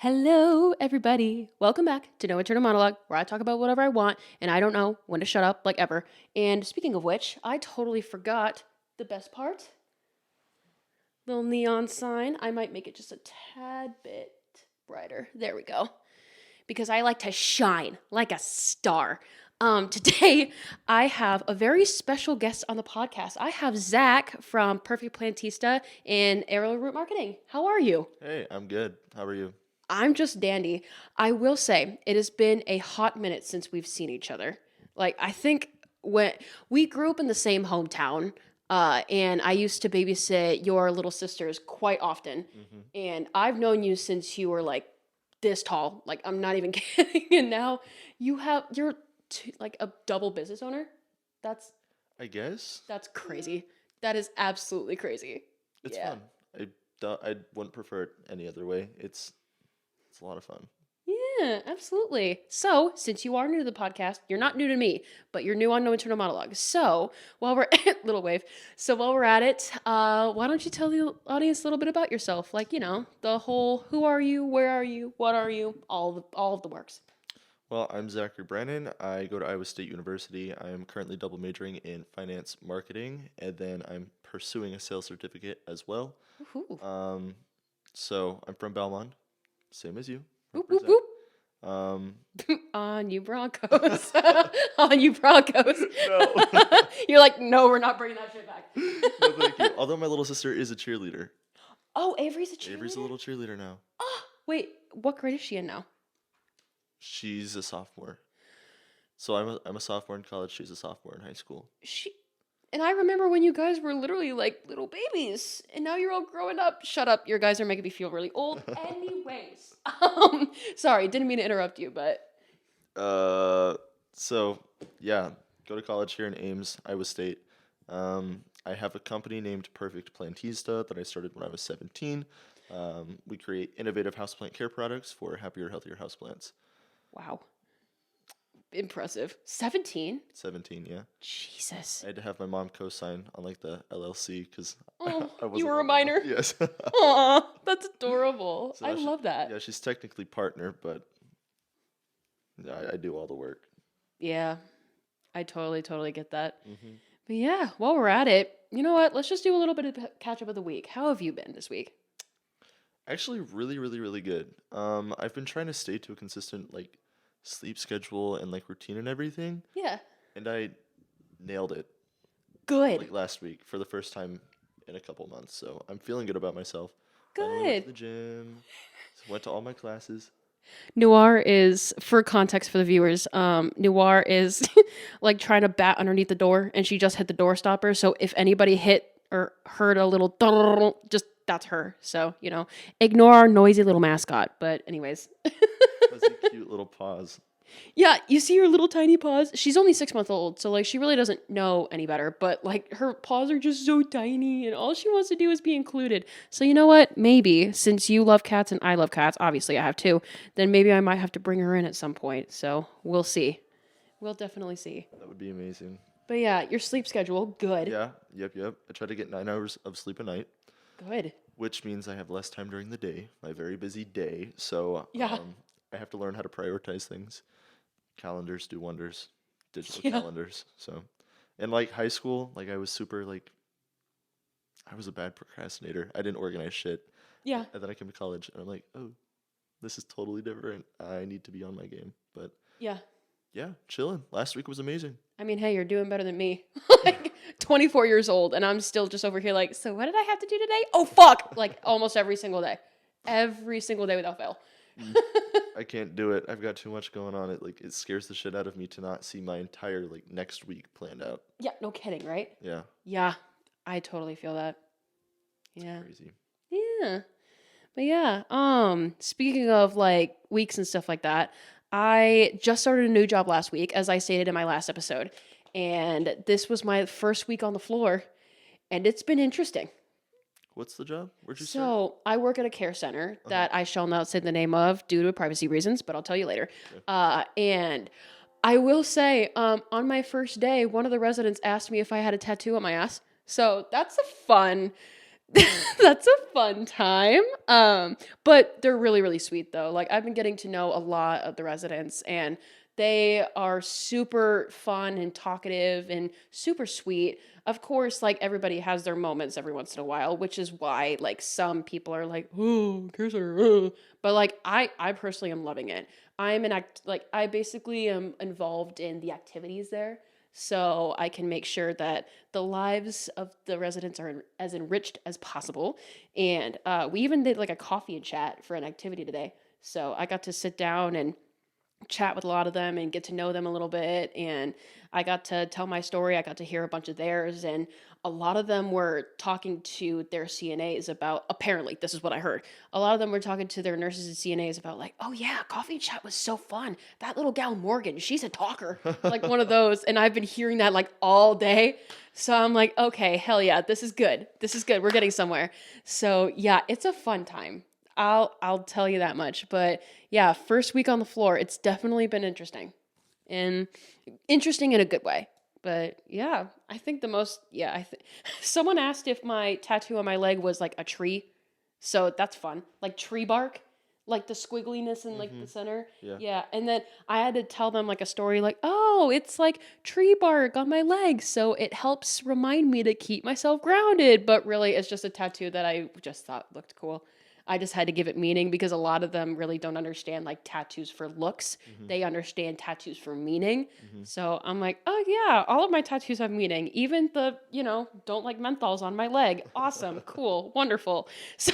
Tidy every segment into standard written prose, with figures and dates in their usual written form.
Hello, everybody. Welcome back to No Internal Monologue, where I talk about whatever I want, and I don't know when to shut up, like ever. And speaking of which, I totally forgot the best part. Little neon sign. I might make it just a tad bit brighter. There we go. Because I like to shine like a star. Today, I have a very special guest on the podcast. I have Zach from Perfect Plantista and Aerial Root Marketing. How are you? Hey, I'm good. How are you? I'm just dandy. I will say it has been a hot minute since we've seen each other. Like I think when we grew up in the same hometown, and I used to babysit your little sisters quite often, hmm and I've known you since you were like this tall. Like I'm not even kidding. And now you're like a double business owner. That's I guess that's crazy. That is absolutely crazy. it's Yeah. fun. I wouldn't prefer it any other way. It's a lot of fun. Yeah, absolutely. So, since you are new to the podcast, you're not new to me, but you're new on No Internal Monologue. So, while we're at Little Wave, so while we're at it, why don't you tell the audience a little bit about yourself? Like, the whole who are you, where are you, what are you, all of the works. Well, I'm Zachary Brennan. I go to Iowa State University. I am currently double majoring in finance marketing, and then I'm pursuing a sales certificate as well. Woohoo. Um, so I'm from Belmont, same as you. Whoop, whoop, Represent. whoop. Um, On you Broncos. On you Broncos. no, You're like, no, we're not bringing that shit back. no, thank you. Although my little sister is a cheerleader. Oh, Avery's a Avery's a cheerleader? little cheerleader now. Oh, wait, what grade is she in now? She's a sophomore. So I'm a sophomore in college. She's a sophomore in high school. She and I remember when you guys were literally like little babies, and now you're all growing up. Shut up, you guys are making me feel really old. Anyways, sorry, didn't mean to interrupt you, but uh, so yeah, go to college here in Ames, Iowa State. I have a company named Perfect Plantista that I started when I was 17. We create innovative houseplant care products for happier, healthier houseplants. wow, impressive. 17? 17, yeah. Jesus. I had to have my mom co-sign on like the LLC because Oh, I you wasn't were a old enough. minor. Yes. Aw, that's adorable. So I now love that. yeah, she's technically partner, but yeah, I do all the work. Yeah, I totally get that. hmm But yeah, while we're at it, you know what? Let's just do a little bit of catch up of the week. How have you been this week? Actually, really, really, really good. I've been trying to stay to a consistent like sleep schedule and like routine and everything, Yeah, and I nailed it good, like last week for the first time in a couple months. So I'm feeling good about myself. Finally went to good. the gym, went to all my classes. Noir is, for context for the viewers, Noir is like trying to bat underneath the door, and she just hit the door stopper. So if anybody hit or heard a little, just that's her. So ignore our noisy little mascot. But anyways, Fuzzy, cute little paws. yeah, you see her little tiny paws. She's only 6 months old, so like she really doesn't know any better. But like her paws are just so tiny, and all she wants to do is be included. So you know what? Maybe since you love cats and I love cats, obviously I have too. Then maybe I might have to bring her in at some point. So we'll see. We'll definitely see. That would be amazing. But yeah, your sleep schedule, good, Yeah, yep. I try to get 9 hours of sleep a night, good. which means I have less time during the day, my very busy day. So Yeah, I have to learn how to prioritize things. Calendars do wonders, digital yeah, calendars. So, in like high school, like I was super like I was a bad procrastinator. I didn't organize shit, yeah, and then I came to college, and I'm like, oh, this is totally different. I need to be on my game. But yeah. yeah, chilling. Last week was amazing. I mean, hey, you're doing better than me. Like 24 years old, and I'm still just over here like, so what did I have to do today? Oh, fuck! Like almost every single day. Every single day without fail. Mm, I can't do it. I've got too much going on. It scares the shit out of me to not see my entire like next week planned out. Yeah, no kidding, right? Yeah, Yeah, I totally feel that. Yeah. crazy. Yeah. But yeah, speaking of like weeks and stuff like that, I just started a new job last week, as I stated in my last episode. And this was my first week on the floor, and it's been interesting. What's the job? Where'd you start? So I work at a care center Uh huh. that I shall not say the name of due to privacy reasons, but I'll tell you later. Okay. And I will say, on my first day, one of the residents asked me if I had a tattoo on my ass. So that's a fun That's a fun time. But they're really, really sweet though. Like I've been getting to know a lot of the residents and they are super fun and talkative and super sweet. Of course, like everybody has their moments every once in a while, which is why like some people are like, oh, kisser. But like I personally am loving it. Like I basically am involved in the activities there. So I can make sure that the lives of the residents are as enriched as possible. And we even did like a coffee and chat for an activity today. So I got to sit down and chat with a lot of them and get to know them a little bit. And I got to tell my story. I got to hear a bunch of theirs. And a lot of them were talking to their CNAs about, apparently, this is what I heard. A lot of them were talking to their nurses and CNAs about, like, oh yeah, coffee chat was so fun. That little gal Morgan, she's a talker. Like one of those. And I've been hearing that like all day. So I'm like, okay, hell yeah, this is good. This is good. We're getting somewhere. So yeah, it's a fun time. I'll tell you that much. But yeah, first week on the floor, it's definitely been interesting. And interesting in a good way. But yeah, I think the most yeah, I think someone asked if my tattoo on my leg was like a tree. So that's fun. Like tree bark, like the squiggliness in like Mm-hmm. the center. Yeah. Yeah, and then I had to tell them like a story like, "Oh, it's like tree bark on my leg, so it helps remind me to keep myself grounded." But really it's just a tattoo that I just thought looked cool. I just had to give it meaning because a lot of them really don't understand like tattoos for looks. Mm-hmm. They understand tattoos for meaning. Mm-hmm. So I'm like, oh yeah, all of my tattoos have meaning. Even the, don't like menthols on my leg. Awesome, cool, wonderful. So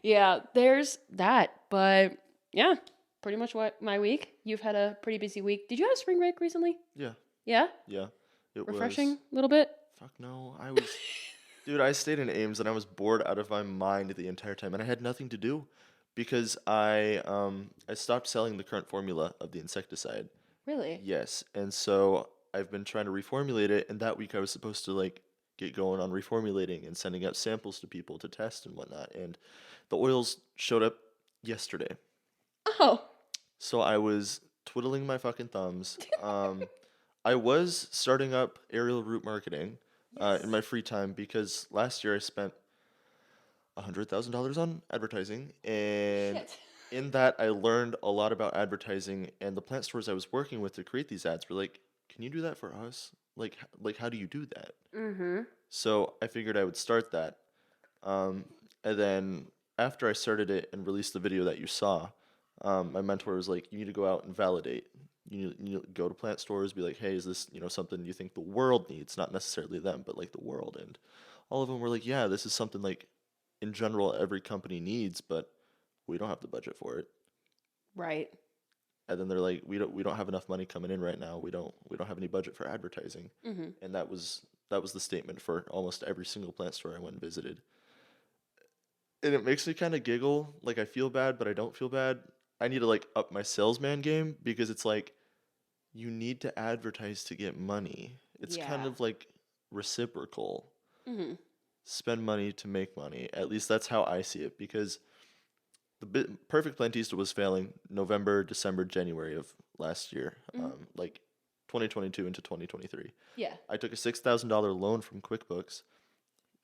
yeah, there's that. But yeah, pretty much what my week. You've had a pretty busy week. Did you have spring break recently? Yeah. Yeah? Yeah. It Refreshing was. a little bit? Fuck no. Dude, I stayed in Ames and I was bored out of my mind the entire time, and I had nothing to do because I stopped selling the current formula of the insecticide. Really? Yes, and so I've been trying to reformulate it, and that week I was supposed to like get going on reformulating and sending out samples to people to test and whatnot, and the oils showed up yesterday. Oh. So I was twiddling my fucking thumbs. I was starting up aerial root marketing in Yes. my free time because last year I spent $100,000 on advertising, and Shit. in that I learned a lot about advertising. And the plant stores I was working with to create these ads were like, "Can you do that for us? Like how do you do that?" Mm-hmm. So I figured I would start that. Um, and then after I started it and released the video that you saw, my mentor was like, "You need to go out and validate. You need to go to plant stores, be like, hey, is this something you think the world needs? Not necessarily them, but like the world." And all of them were like, "Yeah, this is something like in general every company needs, but we don't have the budget for it." Right. And then they're like, "We don't have enough money coming in right now. We don't have any budget for advertising." Mm-hmm. And that was the statement for almost every single plant store I went and visited. And it makes me kind of giggle. Like I feel bad, but I don't feel bad. I need to like up my salesman game because it's like you need to advertise to get money. It's kind Yeah. of like reciprocal. Mm-hmm. Spend money to make money. At least that's how I see it because Perfect Plantista was failing November, December, January of last year, Mm-hmm. like 2022 into 2023. Yeah. I took a $6,000 loan from QuickBooks.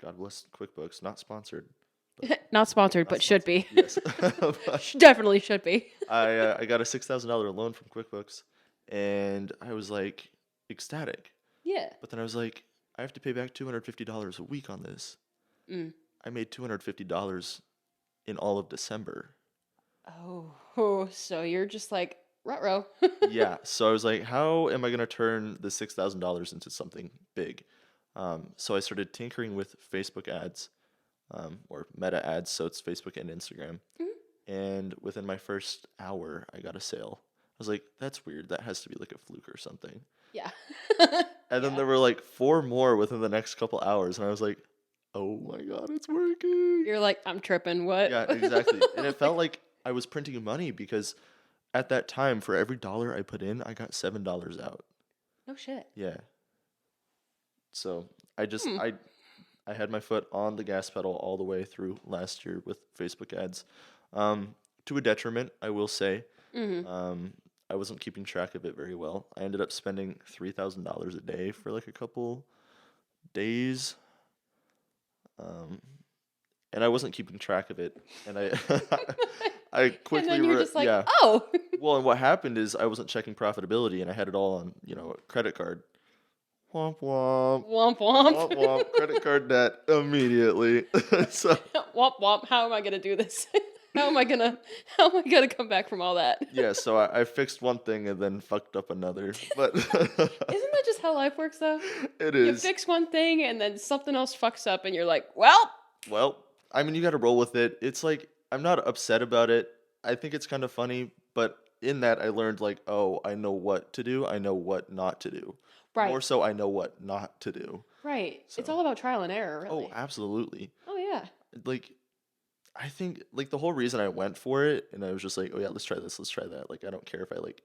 God bless QuickBooks, not sponsored, but Not sponsored, not but should sponsored. be. Yes. But Definitely should be. I got a $6,000 loan from QuickBooks, and I was like ecstatic. Yeah. But then I was like, I have to pay back $250 a week on this. Mm. I made $250 in all of December. Oh, so you're just like ruh Yeah, so I was like, how am I gonna turn the $6,000 into something big? So I started tinkering with Facebook ads, or Meta ads, so it's Facebook and Instagram. Mhm. And within my first hour, I got a sale. I was like, that's weird. That has to be like a fluke or something. Yeah. And then Yeah. there were like four more within the next couple hours, and I was like, oh my God, it's working. You're like, I'm tripping. What? Yeah, exactly. And it felt like I was printing money because at that time, for every dollar I put in, I got $7 out. No shit. Yeah. So I just Hmm. I had my foot on the gas pedal all the way through last year with Facebook ads. To a detriment, I will say. Mm-hmm. I wasn't keeping track of it very well. I ended up spending $3,000 a day for like a couple days. Um, and I wasn't keeping track of it, and I I And quickly then you're just like, yeah. oh, Well, and what happened is I wasn't checking profitability, and I had it all on a credit card. Womp womp. womp womp. Womp womp. Credit card debt immediately. So Womp womp. How am I gonna do this? How am I gonna how am I gonna come back from all that? yeah, so I fixed one thing and then fucked up another. But Isn't that just how life works though? it You is. fix one thing and then something else fucks up and you're like, well, Well, I mean, you got to roll with it. It's like I'm not upset about it. I think it's kind of funny, but in that I learned like, oh, I know what to do. I know what not to do. right, More so, I know what not to do. right. It's So, all about trial and error, oh, really. absolutely. Oh yeah. Like, I think like the whole reason I went for it, and I was just like, oh yeah, let's try this, let's try that. Like, I don't care if I like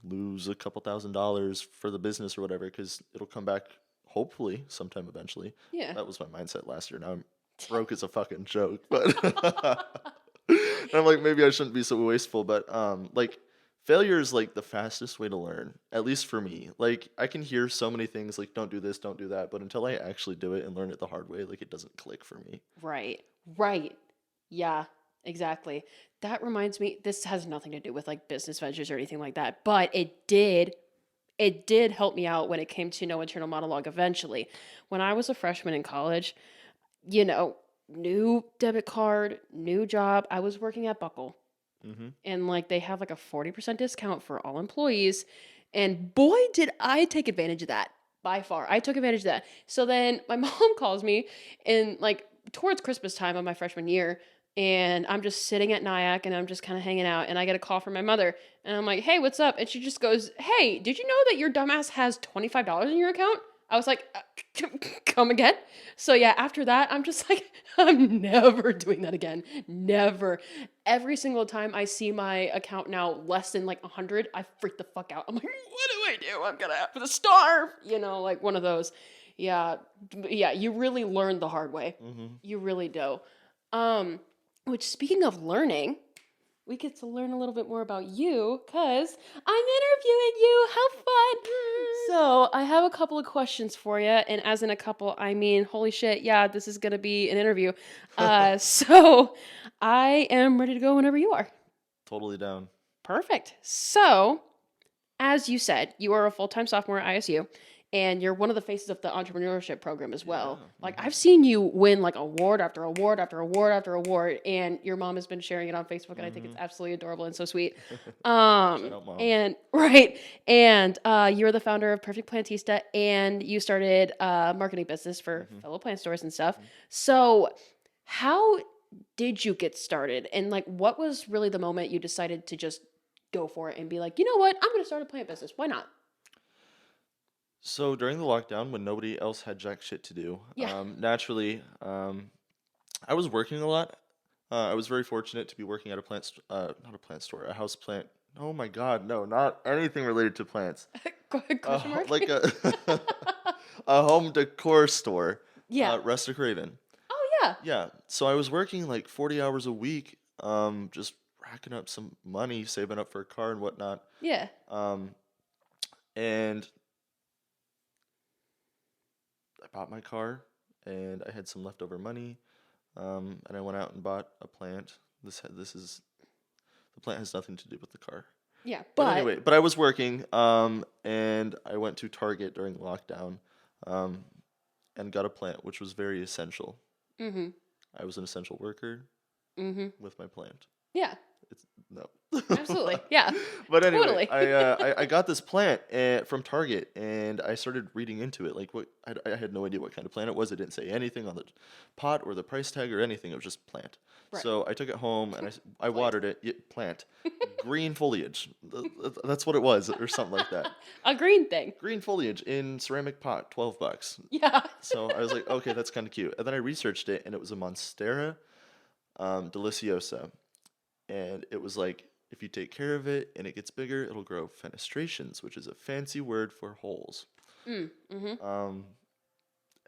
lose a couple $1,000s for the business or whatever, because it'll come back hopefully sometime eventually. Yeah. That was my mindset last year. Now I'm broke as a fucking joke, but and I'm like, maybe I shouldn't be so wasteful, but like failure is like the fastest way to learn, at least for me. Like I can hear so many things like don't do this, don't do that, but until I actually do it and learn it the hard way, like it doesn't click for me. Right. Right. Yeah, exactly. That reminds me, this has nothing to do with like business ventures or anything like that, but it did help me out when it came to no internal monologue eventually. When I was a freshman in college, you know, new debit card, new job. I was working at Buckle Mm-hmm. and like they have like a 40% discount for all employees. And boy, did I take advantage of that by far. I took advantage of that. So then my mom calls me in like towards Christmas time of my freshman year. And I'm just sitting at Nyack and I'm just kind of hanging out. And I get a call from my mother. And I'm like, hey, what's up? And she just goes, hey, did you know that your dumbass has $25 in your account? I was like, come again? So yeah, after that, I'm just like, I'm never doing that again. Never. Every single time I see my account now less than like 100, I freak the fuck out. I'm like, what do I do? I'm gonna have to starve. Like one of those. Yeah, yeah. You really learn the hard way. Mm-hmm. You really do. Um, which speaking of learning, we get to learn a little bit more about you because I'm interviewing you. How fun! So, I have a couple of questions for you. And as in a couple, I mean, holy shit, yeah, this is going to be an interview. So, I am ready to go whenever you are. Totally down. Perfect. So, as you said, you are a full time sophomore at ISU, and you're one of the faces of the entrepreneurship program as well. Yeah. Like I've seen you win like award after award after award after award, and your mom has been sharing it on Facebook, and I think it's absolutely adorable and so sweet. Shout out, Mom. And right, and you're the founder of Perfect Plantista, and you started a marketing business for fellow plant stores and stuff. So, how did you get started, and like what was really the moment you decided to just go for it and be like, you know what, I'm going to start a plant business. Why not? So during the lockdown, when nobody else had jack shit to do, Yeah. naturally, I was working a lot. I was very fortunate to be working at a not a plant store, a house plant. Oh my God, no, not anything related to plants. Question mark? Like a a home decor store, Yeah. Rustic Raven. Oh yeah. Yeah, so I was working like 40 hours a week, just racking up some money, saving up for a car and whatnot. Yeah. Um, and I bought my car, and I had some leftover money, and I went out and bought a plant. This is the plant has nothing to do with the car. Yeah. But But anyway, I was working, and I went to Target during lockdown, um, and got a plant, which was very essential. mm-hmm. I was an essential worker Mm-hmm. with my plant. Yeah. It's no. Absolutely. Yeah. But anyway, Totally. I got this plant from Target, and I started reading into it. Like what I had no idea what kind of plant it was. It didn't say anything on the pot or the price tag or anything. It was just plant. Right. So I took it home and I Plant. watered it. Plant, green foliage. That's what it was, or something like that. A green thing. Green foliage in ceramic pot, $12. Yeah. So I was like, okay, that's kind of cute. And then I researched it, and it was a Monstera deliciosa, and it was like, if you take care of it and it gets bigger, it'll grow fenestrations, which is a fancy word for holes. Mm-hmm.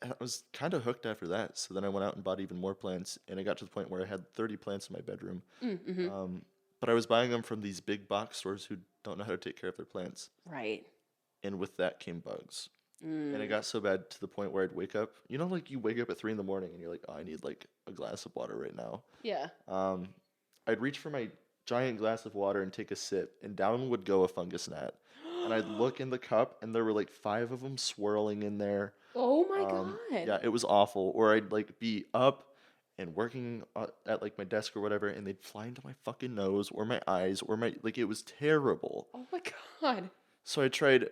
And I was kind of hooked after that. So then I went out and bought even more plants, and I got to the point where I had 30 plants in my bedroom. Mm-hmm. But I was buying them from these big box stores who don't know how to take care of their plants. Right. And with that came bugs. And it got so bad to the point where I'd wake up. You know, like you wake up at 3 in the morning and you're like, oh, I need like a glass of water right now. Yeah. Um, I'd reach for my giant glass of water and take a sip, and down would go a fungus gnat. And I'd look in the cup, and there were like five of them swirling in there. Oh my God. Yeah, it was awful. Or I'd like be up and working at like my desk or whatever, and they'd fly into my fucking nose or my eyes or my like it was terrible. Oh my God. So I tried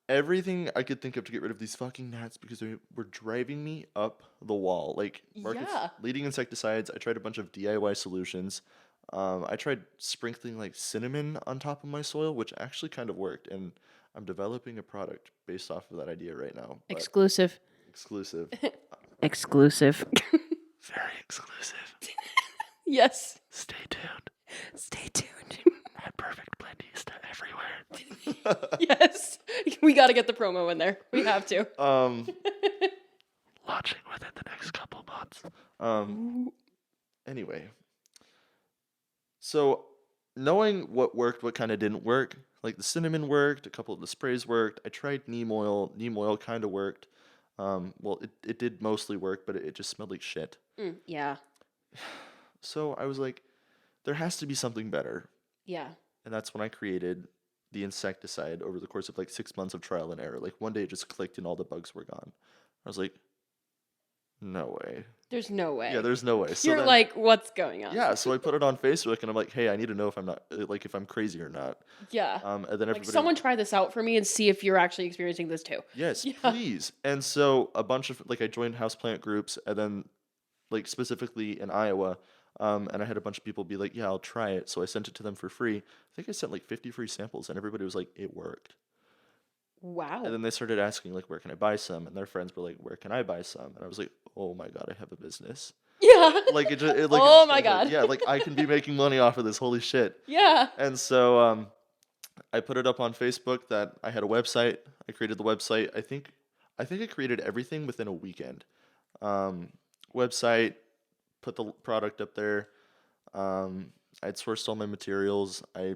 everything I could think of to get rid of these fucking gnats because they were driving me up the wall. Like markets Yeah. leading insecticides. I tried a bunch of DIY solutions. I tried sprinkling like cinnamon on top of my soil, which actually kind of worked, and I'm developing a product based off of that idea right now. But Exclusive. exclusive. Exclusive. Very exclusive. Yes. Stay tuned. Stay tuned. At Perfect Plantista everywhere. Yes. We got to get the promo in there. We have to. Launching within the next couple months. Anyway. So, knowing what worked, what kind of didn't work, like the cinnamon worked, a couple of the sprays worked. I tried neem oil. Neem oil kind of worked. Well, it did mostly work, but it just smelled like shit. Yeah. So I was like, there has to be something better. Yeah. And that's when I created the insecticide over the course of like 6 months of trial and error. Like one day it just clicked and all the bugs were gone. I was like, no way. There's no way. Yeah, there's no way. So You're then, like, what's going on? yeah, so I put it on Facebook and I'm like, hey, I need to know if I'm not like if I'm crazy or not. Yeah. And then everybody Like, someone try this out for me and see if you're actually experiencing this too. yes, Yeah. please. And so a bunch of like I joined houseplant groups and then like specifically in Iowa. And I had a bunch of people be like, yeah, I'll try it. So I sent it to them for free. I think I sent like 50 free samples and everybody was like, it worked. Wow. And then they started asking like, where can I buy some? And their friends were like, where can I buy some? And I was like, oh my God, I have a business. Yeah. Like it just, Oh my like, God. yeah, like I can be making money off of this. Holy shit. Yeah. And so I put it up on Facebook that I had a website. I created the website. I think I created everything within a weekend. Website, put the product up there. I'd sourced all my materials. I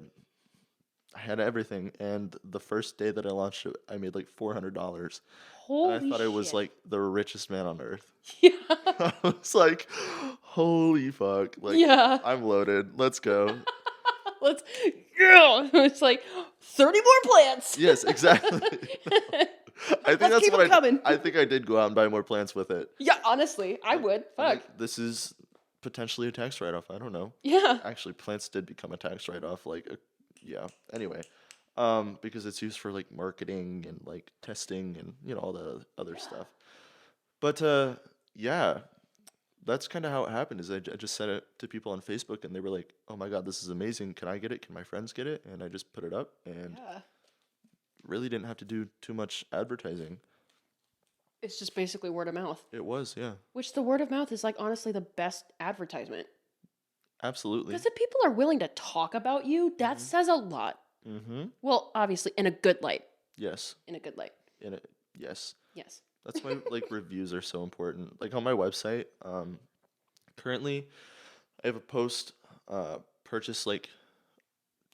had everything, and the first day that I launched it, I made like $400. Holy And I thought I was shit. like the richest man on earth. Yeah. I was like, holy fuck. Like, Yeah. I'm loaded. Let's go. Let's. Yeah. It's like 30 more plants. Yes, exactly. I think Let's that's keep what 'em coming. I think I did go out and buy more plants with it. Yeah, honestly, I would. I'm Fuck. like, this is potentially a tax write-off. I don't know. Yeah. Actually, plants did become a tax write-off. Yeah. Anyway, because it's used for like marketing and like testing and all the other stuff. But yeah, that's kind of how it happened. Is I just sent it to people on Facebook and they were like, "Oh my God, this is amazing! Can I get it? Can my friends get it?" And I just put it up and Yeah. really didn't have to do too much advertising. It's just basically word of mouth. It was, yeah, Which the word of mouth is like honestly the best advertisement. absolutely. Because if people are willing to talk about you, that says a lot. Mm-hmm. Well, obviously, in a good light. Yes. In a good light. Yes. Yes. That's why like reviews are so important. Like on my website, currently I have a post purchase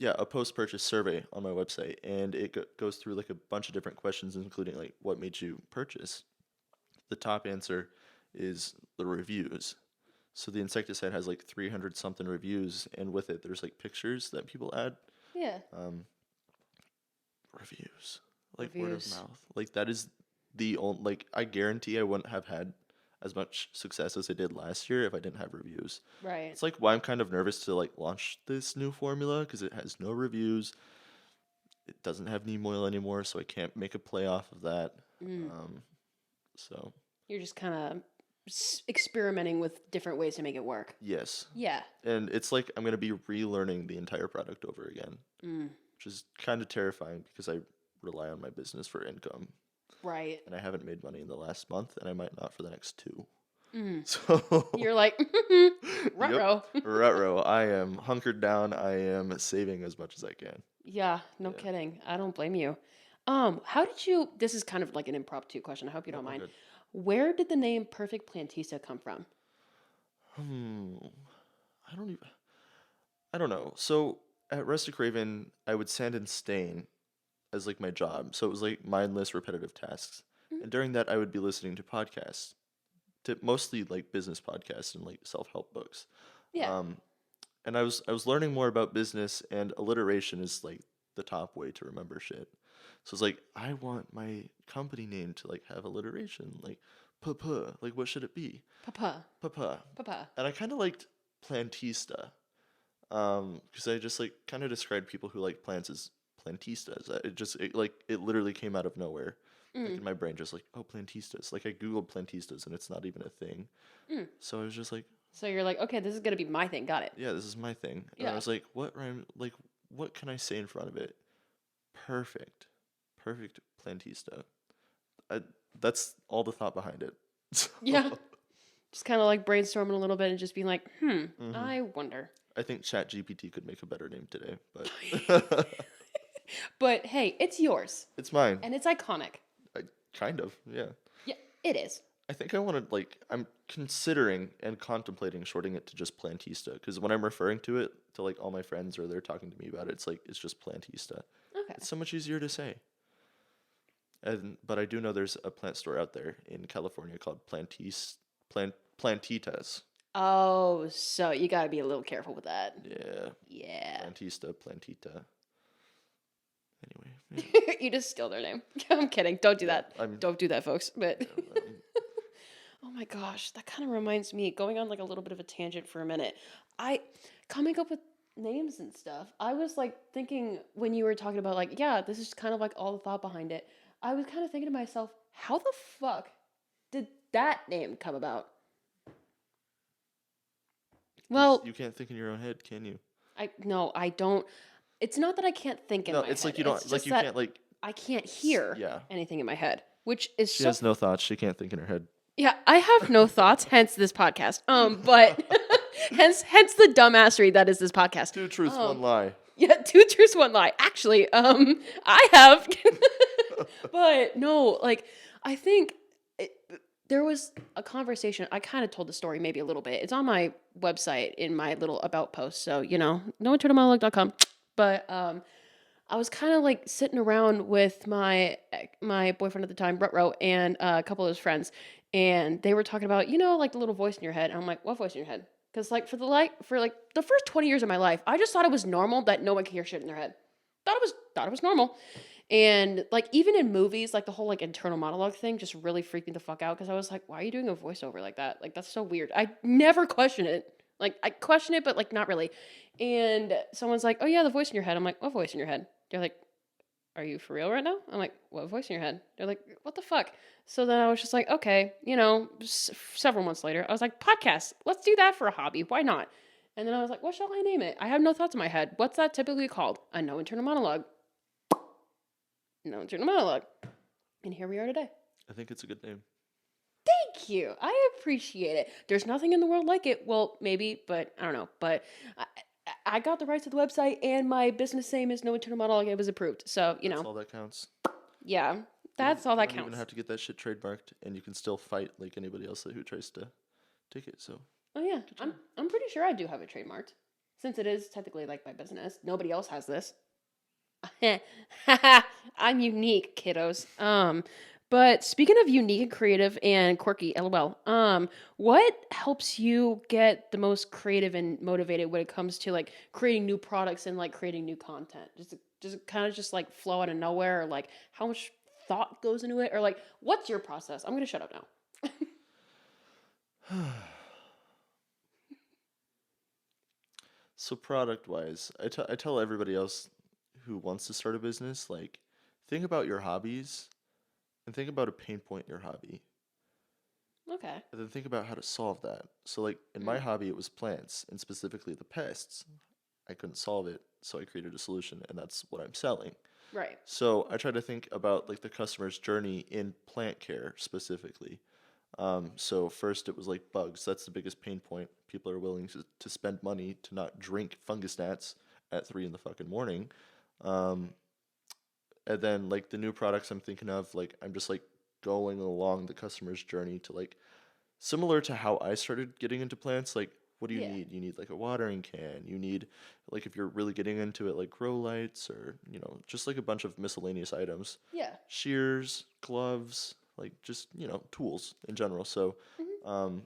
a post purchase survey on my website, and it goes through like a bunch of different questions, including like what made you purchase. The top answer is the reviews. So the insecticide has like 300 something reviews, and with it there's like pictures that people add. Yeah. Reviews, like word Reviews. of mouth, like that is the only, like I guarantee I wouldn't have had as much success as I did last year if I didn't have reviews. Right. It's like why I'm kind of nervous to like launch this new formula because it has no reviews. It doesn't have neem oil anymore, so I can't make a play off of that. So You're just kind of experimenting with different ways to make it work. yes, Yeah. and it's like I'm gonna be relearning the entire product over again, which is kind of terrifying because I rely on my business for income. Right. And I haven't made money in the last month, and I might not for the next 2. So You're like, ruh-roh. Ruh-roh. I am hunkered down. I am saving as much as I can. Yeah, no kidding. I don't blame you. How did you, this is kind of like an impromptu question. I hope you don't mind. good. Where did the name Perfect Plantista come from? I don't know. So at Rustic Raven, I would sand and stain as like my job. So it was like mindless, repetitive tasks. And during that, I would be listening to podcasts, to mostly like business podcasts and like self-help books. Yeah. Um, and I was learning more about business, and alliteration is like the top way to remember shit. So it's like I want my company name to like have alliteration, like puh, like what should it be? Papa. Puh. Papa. And I kind of liked plantista, because I just like kind of described people who like plants as plantistas. It literally came out of nowhere. Like Mm. in my brain, just like, oh, plantistas. Like I googled plantistas and it's not even a thing. Mm. So I was just like, So you're like, okay, this is gonna be my thing. Got it. yeah, this is my thing. And I Yeah. was like, what rhyme? Like, what can I say in front of it? Perfect, perfect plantista. I, that's all the thought behind it. So, Yeah. Just kind of like brainstorming a little bit and just being like, mhm. I wonder. I think ChatGPT could make a better name today, but But hey, it's yours it's mine. and it's iconic. I, kind of, yeah. Yeah, it is. I think I want to like I'm considering and contemplating shorting it to just Plantista because when I'm referring to it to like all my friends or they're talking to me about it, it's like it's just Plantista. Okay. It's so much easier to say. And but I do know there's a plant store out there in California called Plantitas. Oh, so you gotta be a little careful with that. Yeah, Yeah. Plantita. Anyway, yeah, You just steal their name. I'm kidding. Don't do yeah, that. Don't do that, folks. But oh my gosh, that kind of reminds me, going on like a little bit of a tangent for a minute. I coming up with names and stuff. I was like thinking when you were talking about like, yeah, this is kind of like all the thought behind it. I was kind of thinking to myself, how the fuck did that name come about? 'cause Well, you can't think in your own head, can you? I no, I don't. It's not that I can't think in No, my it's like head. you It's don't like just you that can't like I can't hear yeah. anything in my head, which is She so. has no thoughts. She can't think in her head. Yeah, I have no thoughts, hence this podcast. But hence the dumbassery that is this podcast. Two truths, Um, one lie. yeah, two truths, one lie. Actually, I have, but no, like I think it, there was a conversation. I kind of told the story maybe a little bit. It's on my website in my little about post. So nointernamonologue.com. But I was kind of like sitting around with my boyfriend at the time, Rutro, and a couple of his friends, and they were talking about like the little voice in your head. And I'm like, what voice in your head? Because like for like the first 20 years of my life, I just thought it was normal that no one could hear shit in their head. Thought it was normal. And like even in movies, like the whole like internal monologue thing just really freaked me the fuck out because I was like, why are you doing a voiceover like that? Like that's so weird. I never question it. Like I question it, but like not really. And someone's like, oh yeah, the voice in your head. I'm like, what voice in your head? They're like, are you for real right now? I'm like, what voice in your head? They're like, what the fuck? So then I was just like, okay, several months later, I was like, podcast, let's do that for a hobby. Why not? And then I was like, what shall I name it? I have no thoughts in my head. What's that typically called? A no internal monologue. No internal monologue. And here we are today. I think it's a good name. Thank you. I appreciate it. There's nothing in the world like it. Well, maybe, but I don't know. But I got the rights to the website, and my business name is No Internal Monologue. It was approved. So, That's all that counts. yeah, that's all You that don't even counts. have to get that shit trademarked, and you can still fight like anybody else who tries to take it. So Oh, yeah. I'm pretty sure I do have it trademarked. Since it is technically like my business. Nobody else has this. I'm unique, kiddos. But speaking of unique and creative and quirky, lol. What helps you get the most creative and motivated when it comes to like creating new products and like creating new content? Does it kind of just like flow out of nowhere, or like how much thought goes into it, or like what's your process? I'm gonna shut up now. so product wise, I tell everybody else who wants to start a business like think about your hobbies and think about a pain point in your hobby. Okay. And then think about how to solve that. So like in my Mm, hobby it was plants and specifically the pests. I couldn't solve it, so I created a solution and that's what I'm selling. right. So I try to think about like the customer's journey in plant care specifically. So first it was like bugs. That's the biggest pain point. People are willing to spend money to not drink fungus gnats at 3 in the fucking morning. Um, and then like the new products I'm thinking of, like I'm just like going along the customer's journey to like similar to how I started getting into plants, like what do you Yeah. need? You need like a watering can. You need like if you're really getting into it, like grow lights or just like a bunch of miscellaneous items. Yeah. Shears, gloves, like just, tools in general. So, Mhm.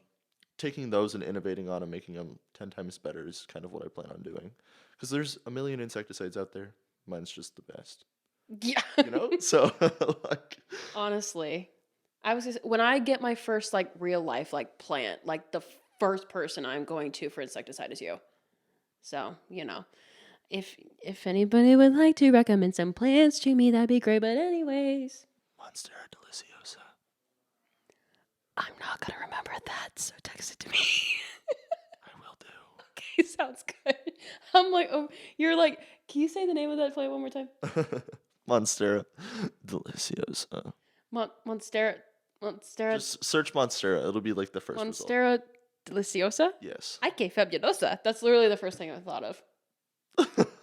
taking those and innovating on them, making them 10 times better is kind of what I plan on doing. Because there's a million insecticides out there. Mine's just the best, Yeah. So, like, Honestly, when I get my first like real life like plant, like the first person I'm going to for insecticide is you. So, if anybody would like to recommend some plants to me, that'd be great. But anyways, Monstera deliciosa. I'm not gonna remember that, so text it to me. I will do. Okay, sounds good. I'm like, oh, you're like, can you say the name of that plant one more time? Monstera deliciosa. Monstera, Monstera, Just search Monstera. It'll be like the first result. Monstera deliciosa. Yes. Ay, que fabulosa. That's literally the first thing I thought of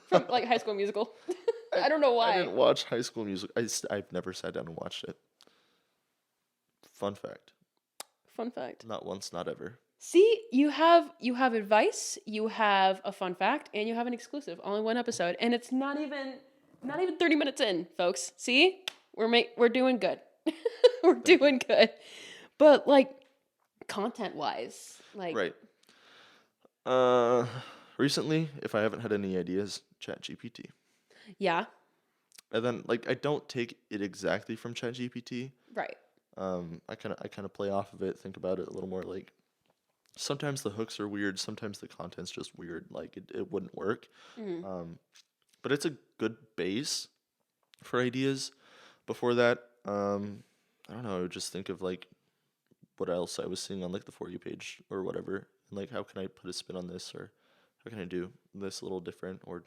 from like High School Musical. I don't know I why. didn't watch High School Music. I've never sat down and watched it. Fun fact. Fun fact. Not once, not ever. See, you have advice, you have a fun fact, and you have an exclusive. Only one episode, and it's not even 30 minutes in, folks. See, we're doing good. We're doing good. But like content wise, like Right. Uh, Recently, if I haven't had any ideas, ChatGPT. yeah, And then like I don't take it exactly from ChatGPT. right. I kind of play off of it, think about it a little more. Like sometimes the hooks are weird, sometimes the content's just weird. Like it wouldn't work. Mm. Um, but it's a good base for ideas. Before that, I don't know. I would just think of like what else I was seeing on like the For You page or whatever, and like how can I put a spin on this, or how can I do this a little different, or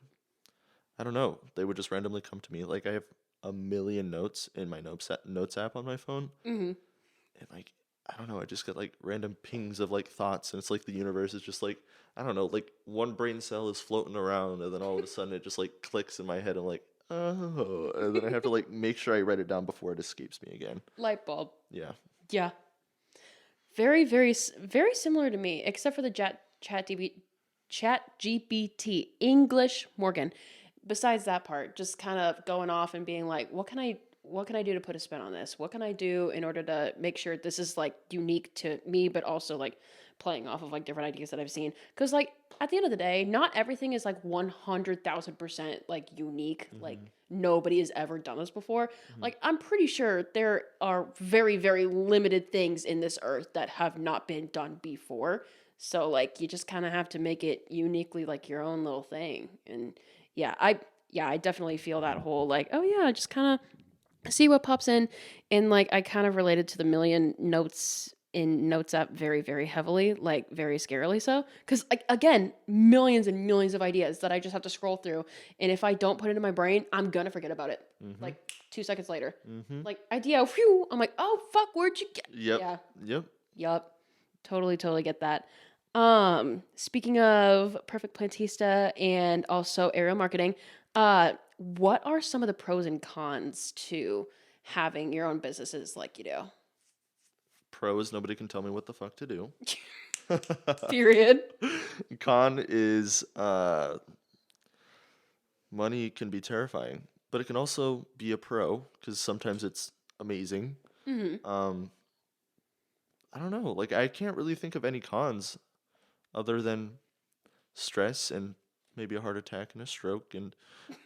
I don't know. They would just randomly come to me. Like I have a million notes in my notes app on my phone, Mm-hmm. and like I don't know. I just get like random pings of like thoughts, and it's like the universe is just like I don't know. Like one brain cell is floating around, and then all of a sudden it just like clicks in my head. I'm like, oh, and then I have to like make sure I write it down before it escapes me again. Light bulb. Yeah. Yeah. Very, very, very similar to me, except for the chat GPT English Morgan. Besides that part, just kind of going off and being like, what can I do to put a spin on this? What can I do in order to make sure this is like unique to me, but also like playing off of like different ideas that I've seen? Because like at the end of the day, not everything is like 100,000% like unique. Like Mm-hmm. nobody has ever done this before. Mm-hmm. Like I'm pretty sure there are very, very limited things in this earth that have not been done before. So like you just kind of have to make it uniquely like your own little thing. And I definitely feel that whole like, oh yeah, just kind of see what pops in. And like I kind of related to the million notes in notes app very, very heavily, like very scarily so. Because like again, millions and millions of ideas that I just have to scroll through. And if I don't put it in my brain, I'm gonna forget about it. Mm-hmm. Like 2 seconds later. Mm-hmm. Like idea, whew, I'm like, oh fuck, where'd you get? Yep. Yeah. Yep. Yup. Totally get that. Speaking of Perfect Plantista and also aerial marketing, what are some of the pros and cons to having your own businesses like you do? Pro is nobody can tell me what the fuck to do. Period. Con is money can be terrifying, but it can also be a pro because sometimes it's amazing. Mm-hmm. Um, I don't know. Like I can't really think of any cons other than stress and maybe a heart attack and a stroke and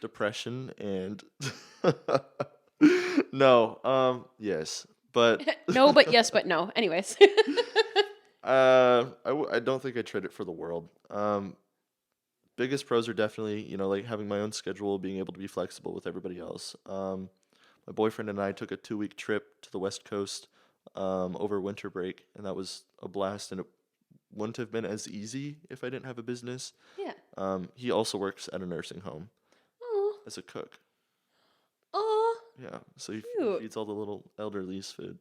depression and no. Yes, but No, but yes, but no. Anyways. I don't think I trade it for the world. Biggest pros are definitely, like having my own schedule, being able to be flexible with everybody else. My boyfriend and I took a 2-week trip to the West Coast over winter break, and that was a blast. And it wouldn't have been as easy if I didn't have a business. Yeah. He also works at a nursing home Oh. as a cook. Oh. Yeah, so he Cute. feeds all the little elderlies food.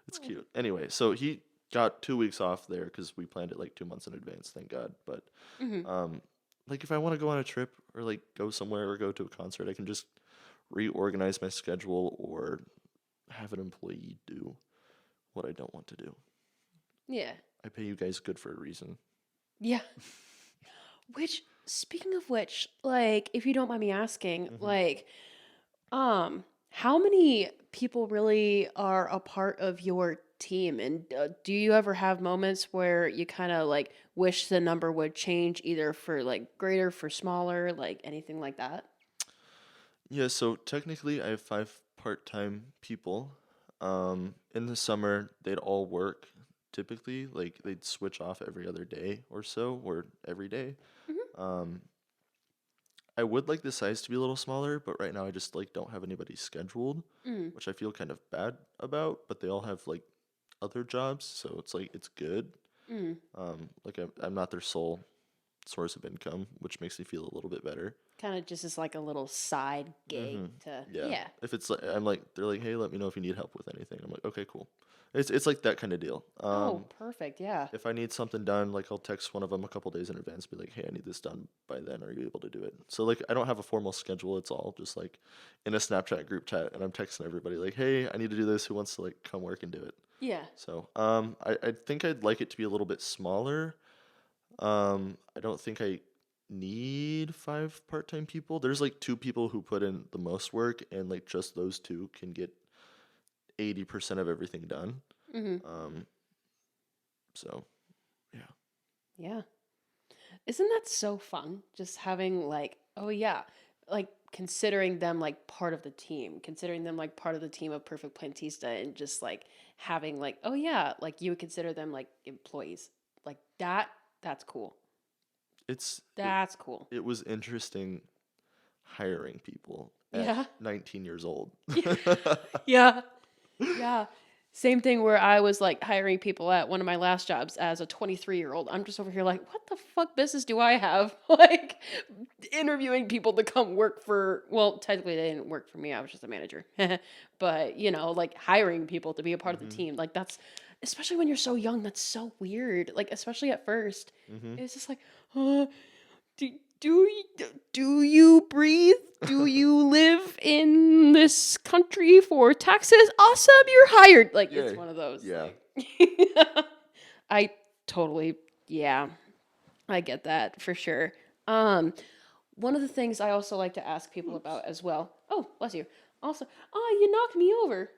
It's cute. Anyway, so he got 2 weeks off there because we planned it like 2 months in advance, thank God. But Mm-hmm. like if I want to go on a trip or like go somewhere or go to a concert, I can just reorganize my schedule or have an employee do what I don't want to do. Yeah. I pay you guys good for a reason. Yeah. Which, speaking of which, like, if you don't mind me asking, Mhm. like, How many people really are a part of your team? And do you ever have moments where you kind of like wish the number would change either for like greater, for smaller, like anything like that? Yeah, so technically I have five part-time people. In the summer, they'd all work typically, like they'd switch off every other day or so, or every day. Hmm. Um, I would like the size to be a little smaller, but right now I just like don't have anybody scheduled, Mm, which I feel kind of bad about, but they all have like other jobs, so it's like it's good. mm. Like I'm not their sole source of income, which makes me feel a little bit better. Kind of just as like a little side gig Mm-hmm. to, Yeah. yeah. If it's like I'm like they're like, hey, let me know if you need help with anything. I'm like, okay, cool. It's like that kind of deal. Oh, perfect. Yeah. If I need something done, like I'll text one of them a couple days in advance, be like, hey, I need this done by then. Are you able to do it? So like I don't have a formal schedule. It's all just like in a Snapchat group chat, and I'm texting everybody like, hey, I need to do this. Who wants to like come work and do it? Yeah. So I think I'd like it to be a little bit smaller. I don't think I need five part-time people. There's like two people who put in the most work, and like just those two can get 80% of everything done. Hmm. Um, so yeah. Yeah. Isn't that so fun? Just having like, oh yeah, like considering them like part of the team, considering them like part of the team of Perfect Plantista, and just like having like, oh yeah, like you would consider them like employees. Like that, that's cool. It's it, That's cool. it was interesting hiring people at Yeah. 19 years old. Yeah. Yeah. Same thing where I was like hiring people at one of my last jobs as a 23-year-old. I'm just over here like, what the fuck business do I have? Like interviewing people to come work for, well, technically they didn't work for me. I was just a manager. But, you know, like hiring people to be a part of the Mhm. team. Like that's especially when you're so young, that's so weird. Like especially at first. Mhm. It's just like, uh, do, do you breathe? Do you live in this country for taxes? Awesome, you're hired. Like it's Yeah. one of those. Yeah. Like I totally, yeah, I get that for sure. Um, one of the things I also like to ask people Oops. about as well. Oh, bless you. Also, oh, you knocked me over.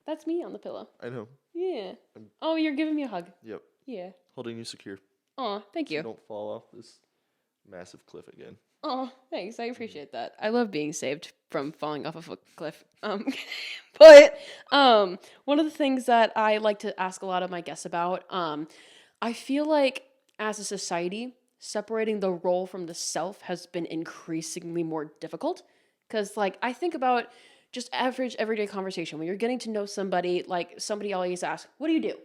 That's me on the pillow. I know. Yeah. I'm, Oh, you're giving me a hug. yep. Yeah. Holding you secure Oh, thank so you you. don't fall off this massive cliff again. Oh, thanks. I Mhm. appreciate that. I love being saved from falling off of a cliff. But one of the things that I like to ask a lot of my guests about, I feel like as a society, separating the role from the self has been increasingly more difficult. Because, like, I think about just average everyday conversation when you're getting to know somebody. Like, somebody always asks, "What do you do?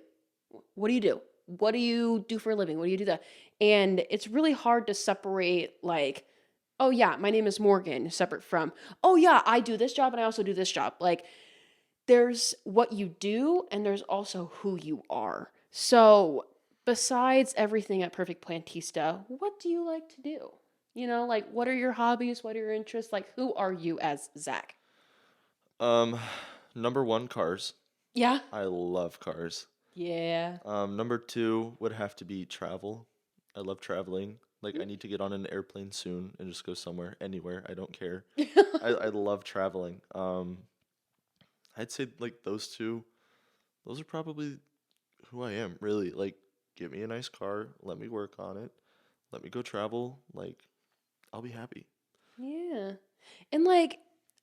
What do you do? What do you do for a living? What do you do that?" And it's really hard to separate, like, oh yeah, my name is Morgan, separate from, oh yeah, I do this job and I also do this job. Like there's what you do and there's also who you are. So besides everything at Perfect Plantista, what do you like to do? You know, like what are your hobbies? What are your interests? Like who are you as Zach? Um, number one, cars. Yeah. I love cars. Yeah. Number two would have to be travel. I love traveling. Like I need to get on an airplane soon and just go somewhere, anywhere. I don't care. I love traveling. I'd say like those two. Those are probably who I am. Really, like, get me a nice car. Let me work on it. Let me go travel. Like, I'll be happy. Yeah. And like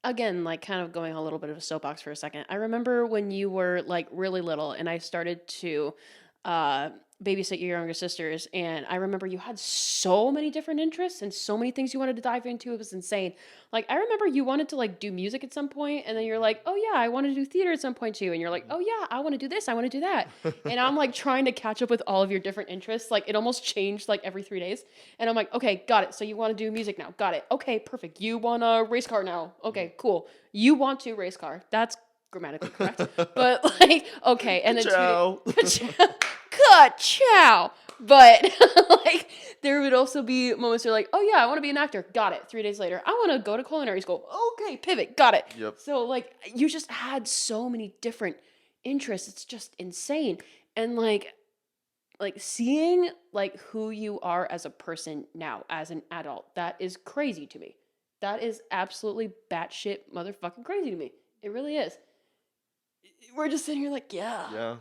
again, like kind of going a little bit of a soapbox for a second. I remember when you were like really little and I started to uh babysit your younger sisters, and I remember you had so many different interests and so many things you wanted to dive into. It was insane. Like I remember you wanted to like do music at some point and then you're like, "Oh yeah, I want to do theater at some point too." And you're like, "Oh yeah, I want to do this, I want to do that." And I'm like trying to catch up with all of your different interests. Like it almost changed like every 3 days. And I'm like, okay, got it. So you want to do music now. Got it. Okay, perfect. You want a race car now. Okay, cool. You want to race car. That's grammatically correct. But like, okay. And then 2 days. Ciao. Ka-chow. But like, there would also be moments where like, oh yeah, I want to be an actor. Got it. 3 days later, I want to go to culinary school. Okay, pivot. Got it. Yep. So like, you just had so many different interests. It's just insane. And like seeing like who you are as a person now as an adult, that is crazy to me. That is absolutely batshit motherfucking crazy to me. It really is. We're just sitting here like, yeah. Yeah.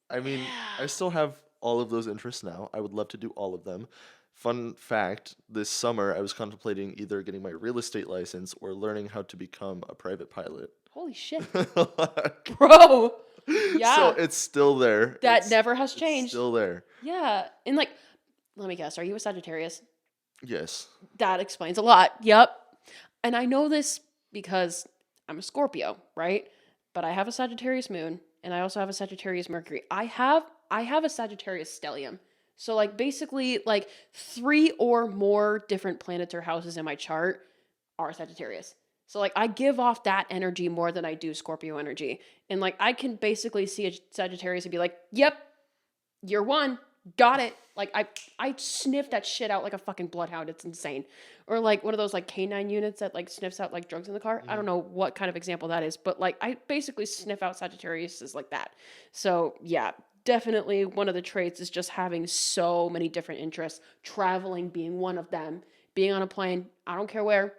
I mean, I Yeah. still have all of those interests now. I would love to do all of them. Fun fact, this summer I was contemplating either getting my real estate license or learning how to become a private pilot. Holy shit. Like, Bro. so Yeah. it's still there. That never has It's changed. still there. Yeah. And like, let me guess, are you a Sagittarius? Yes. That explains a lot. Yep. And I know this because I'm a Scorpio, right? But I have a Sagittarius moon and I also have a Sagittarius Mercury. I have a Sagittarius stellium. So like basically like 3 or more different planets or houses in my chart are Sagittarius. So like I give off that energy more than I do Scorpio energy. And like I can basically see a Sagittarius and be like, "Yep, you're one. Got it." Like I sniff that shit out like a fucking bloodhound. It's insane. Or like one of those like canine units that like sniffs out like drugs in the car. I Hmm. don't know what kind of example that is, but like I basically sniff out Sagittarius is like that. So yeah, definitely one of the traits is just having so many different interests. Traveling being one of them. Being on a plane, I don't care where.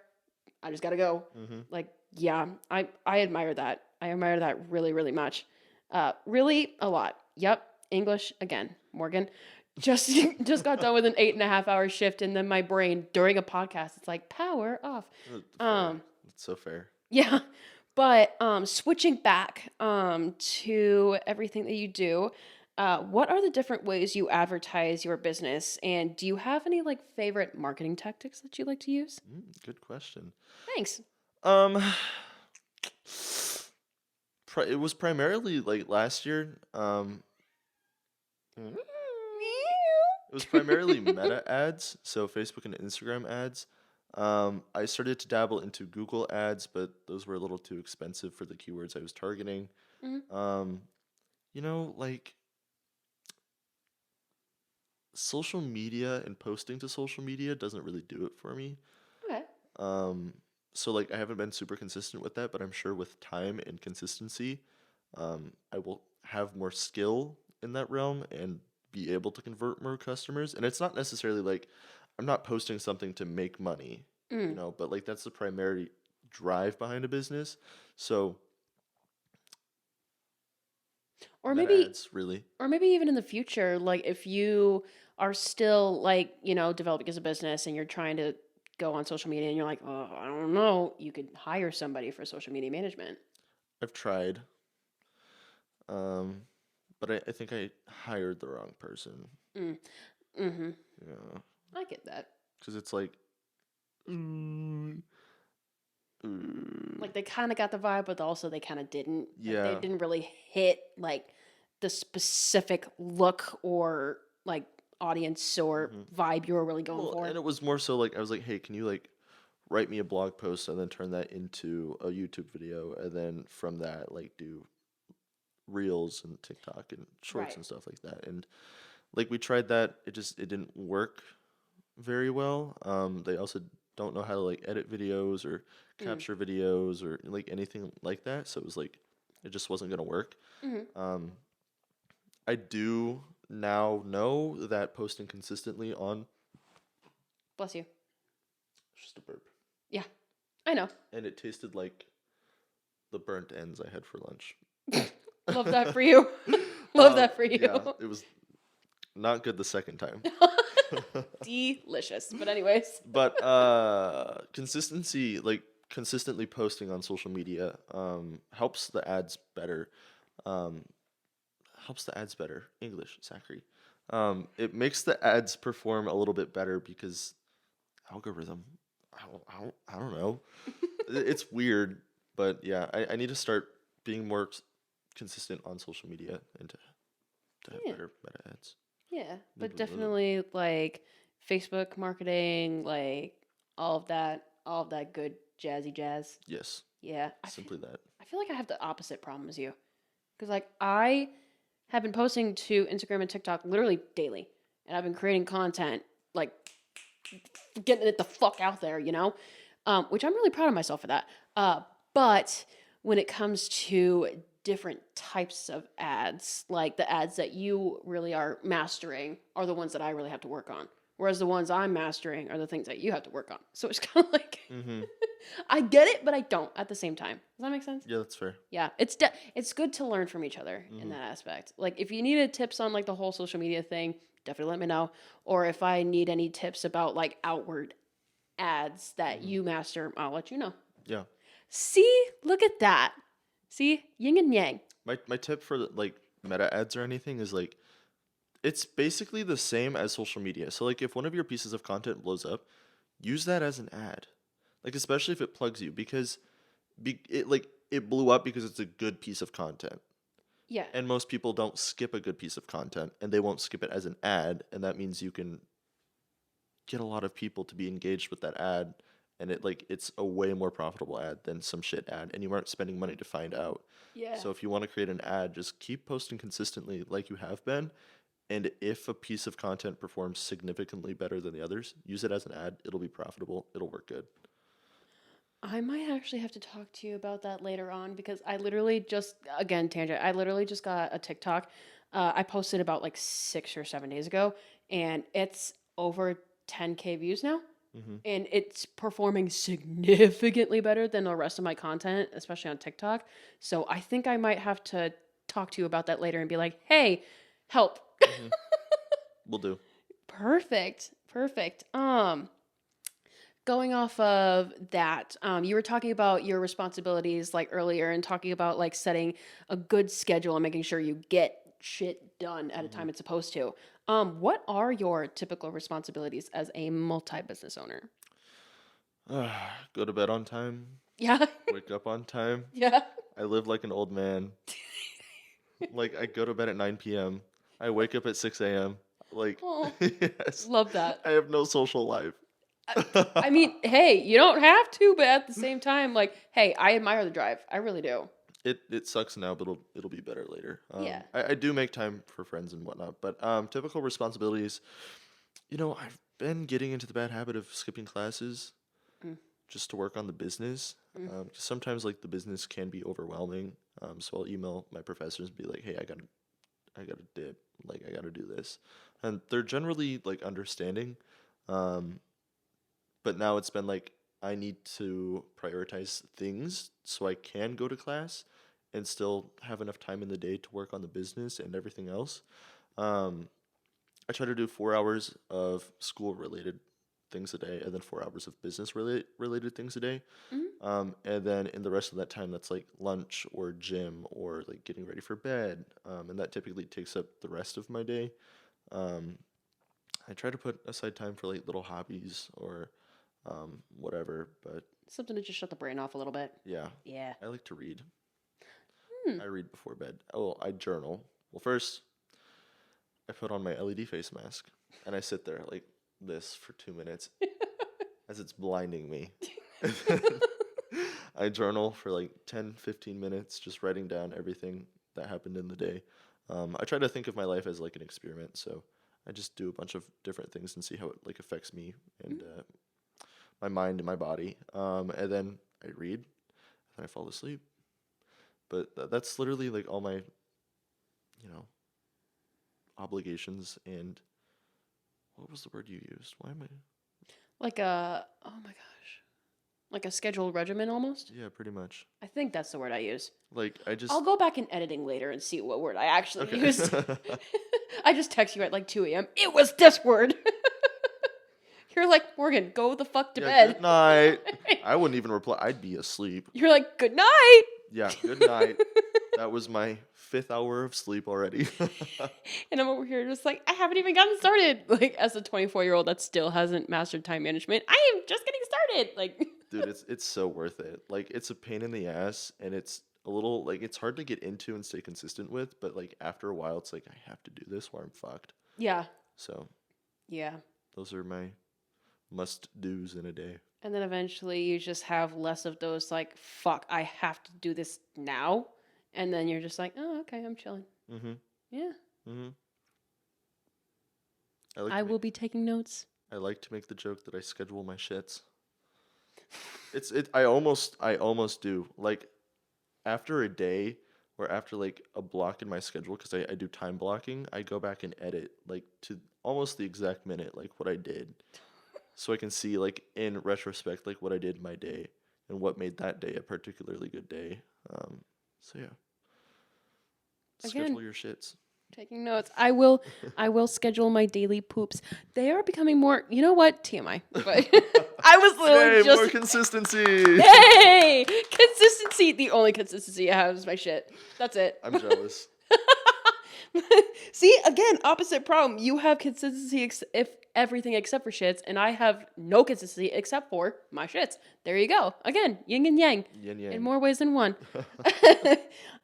I just gotta go. Hmm. Like yeah, I admire that. I admire that really really much. Really a lot. Yep. English again, Morgan. Just just got done with an 8.5 hour shift, and then my brain during a podcast, it's like power off. Fair. Um, It's so fair. yeah, but switching back to everything that you do, what are the different ways you advertise your business, and do you have any like favorite marketing tactics that you like to use? Good question. Thanks. Um, it was primarily like last year. It was primarily Meta ads, so Facebook and Instagram ads. I started to dabble into Google ads, but those were a little too expensive for the keywords I was targeting. Mhm. Um, like social media and posting to social media doesn't really do it for me. Okay. Um, so like I haven't been super consistent with that, but I'm sure with time and consistency, I will have more skill in that realm and be able to convert more customers. And it's not necessarily like I'm not posting something to make money, Mm. but like that's the primary drive behind a business. So Or meta maybe ads really. or maybe even in the future, like if you are still like, developing as a business and you're trying to go on social media and you're like, oh, I don't know, you could hire somebody for social media management. I've tried, um, but I think I hired the wrong person. Mm. Mm-hmm. Yeah, I get that. because it's like, mm, Like they kind of got the vibe, but also they kind of didn't. Like they yeah. didn't really hit like the specific look or like audience or Hmm. vibe you were really going Well, for. and it was more so like I was like, hey, can you like write me a blog post and then turn that into a YouTube video, and then from that like do reels and TikTok and shorts Right. and stuff like that. And like we tried that, it didn't work very well. They also don't know how to like edit videos or Mm. capture videos or like anything like that. So it was like it just wasn't gonna work. Mm-hmm. Um, I do now know that posting consistently on Bless you. just a burp, Yeah, I know. and it tasted like the burnt ends I had for lunch. Love that for you. Love that for Yeah, you. it was not good the second time. Delicious. But anyways. But consistency, like consistently posting on social media, helps the ads better. Um, helps the ads better. English, Zachary. It makes the ads perform a little bit better because algorithm. I don't know. It's weird, but yeah, I need to start being more consistent on social media and to have Yeah. better meta ads. Yeah, but definitely like Facebook marketing, like all of that good jazzy jazz. Yes, Yeah, simply that. I feel like I have the opposite problem as you, because like I have been posting to Instagram and TikTok literally daily, and I've been creating content like getting it the fuck out there, which I'm really proud of myself for that. But when it comes to different types of ads, like the ads that you really are mastering are the ones that I really have to work on. Whereas the ones I'm mastering are the things that you have to work on. So it's kind of like Mm-hmm. I get it, but I don't at the same time. Does that make sense? Yeah, that's fair. Yeah, it's good to learn from each other in that aspect. Like if you needed tips on like the whole social media thing, definitely let me know. Or if I need any tips about like outward ads that Mm-hmm. you master, I'll let you know. Yeah. See, look at that. See, yin and yang. My tip for like meta ads or anything is like it's basically the same as social media. So like if one of your pieces of content blows up, use that as an ad. Like especially if it plugs you because it blew up because it's a good piece of content. Yeah. And most people don't skip a good piece of content and they won't skip it as an ad and that means you can get a lot of people to be engaged with that ad and it's a way more profitable ad than some shit ad and you aren't spending money to find out. Yeah. So if you want to create an ad, just keep posting consistently like you have been. And if a piece of content performs significantly better than the others, use it as an ad. It'll be profitable. It'll work good. I might actually have to talk to you about that later on because I literally just, again, tangent, I literally just got a TikTok. I posted about like 6 or 7 days ago and it's over 10K views now. Mm-hmm. And it's performing significantly better than the rest of my content, especially on TikTok. So I think I might have to talk to you about that later and be like, hey, help. Mm-hmm. Will do. Perfect. Perfect. Going off of that, you were talking about your responsibilities like earlier and talking about like setting a good schedule and making sure you get shit done at a Mm-hmm. time it's supposed to. What are your typical responsibilities as a multi-business owner? Go to bed on time. Yeah. Wake up on time. Yeah. I live like an old man. Like I go to bed at 9 p.m. I wake up at 6 a.m. Like Oh, yes. love that. I have no social life. I, I mean, hey, you don't have to, but at the same time, like, hey, I admire the drive. I really do. It sucks now, but it'll be better later. Yeah. I do make time for friends and whatnot, but typical responsibilities. I've been getting into the bad habit of skipping classes Mm, just to work on the business. mm, 'Cause sometimes like the business can be overwhelming. So I'll email my professors and be like, "Hey, I gotta dip. Like I gotta do this," and they're generally like understanding. Um, but now it's been like I need to prioritize things so I can go to class and still have enough time in the day to work on the business and everything else. Um, I try to do 4 hours of school related things a day and then 4 hours of business related things a day. mm. And then in the rest of that time, that's like lunch or gym or like getting ready for bed. And that typically takes up the rest of my day. Um, I try to put aside time for like little hobbies or whatever. But Something to just shut the brain off a little bit. yeah, Yeah. I like to read. Hmm. I read before bed. Oh, I journal. Well, first, I put on my LED face mask and I sit there like this for 2 minutes as it's blinding me. And then I journal for like 10, 15 minutes, just writing down everything that happened in the day. I try to think of my life as like an experiment, so I just do a bunch of different things and see how it like affects me and my mind and my body. And then I read, and I fall asleep. But that's literally like all my, you know, obligations and what was the word you used? Why am I? Like a, oh my gosh, like a scheduled regimen almost. Yeah, pretty much. I think that's the word I use. Like I just I'll go back in editing later and see what word I actually okay. used. I just text you at like 2 a.m. It was this word. You're like, Morgan, go the fuck to Yeah, bed. good night. I wouldn't even reply. I'd be asleep. You're like, good night. Yeah, good night. That was my 5th hour of sleep already. And I'm over here just like, I haven't even gotten started. Like, as a 24-year-old that still hasn't mastered time management, I am just getting started. Like, Dude, it's so worth it. Like it's a pain in the ass and it's a little like it's hard to get into and stay consistent with, but like after a while it's like I have to do this or I'm fucked. yeah, So, yeah. those are my must do's in a day. And then eventually you just have less of those, like, fuck, I have to do this now. And then you're just like, oh, okay, I'm chilling. Mhm. Yeah. Mhm. I like I to will make be taking notes. I like to make the joke that I schedule my shits. I almost do. Like after a day or after like a block in my schedule because I do time blocking, I go back and edit like to almost the exact minute like what I did. So I can see like in retrospect like what I did in my day. and what made that day a particularly good day. So yeah, Again, schedule your shits. taking notes. I will schedule my daily poops. They are becoming more, you know what? TMI. But I was literally Yay, more just consistency. hey, consistency. The only consistency I have is my shit. That's it. I'm jealous. See, again, opposite problem. You have consistency if everything except for shits, and I have no consistency except for my shits. There you go. Again, yin and yang Yin in yang. more ways than one.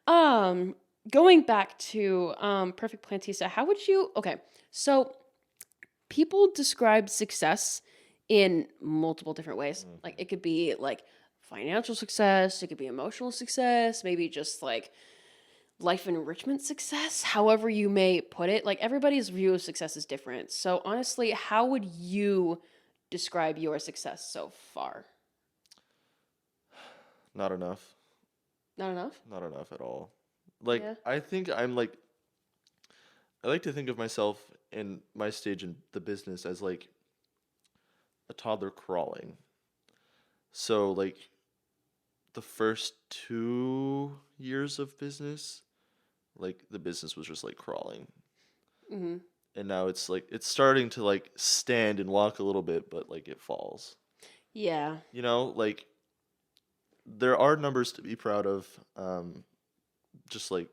um, Going back to Perfect Plantista, how would you? Okay, so people describe success in multiple different ways. Like it could be like financial success, it could be emotional success, maybe just like life enrichment success, however you may put it. Like everybody's view of success is different. So honestly, how would you describe your success so far? Not enough. Not enough? Not enough at all. Like Yeah. I think I'm like I like to think of myself in my stage in the business as like a toddler crawling. So like the first 2 years of business, like the business was just like crawling. Mm-hmm. And now it's like it's starting to like stand and walk a little bit, but like it falls. Yeah. You know, like there are numbers to be proud of. Just like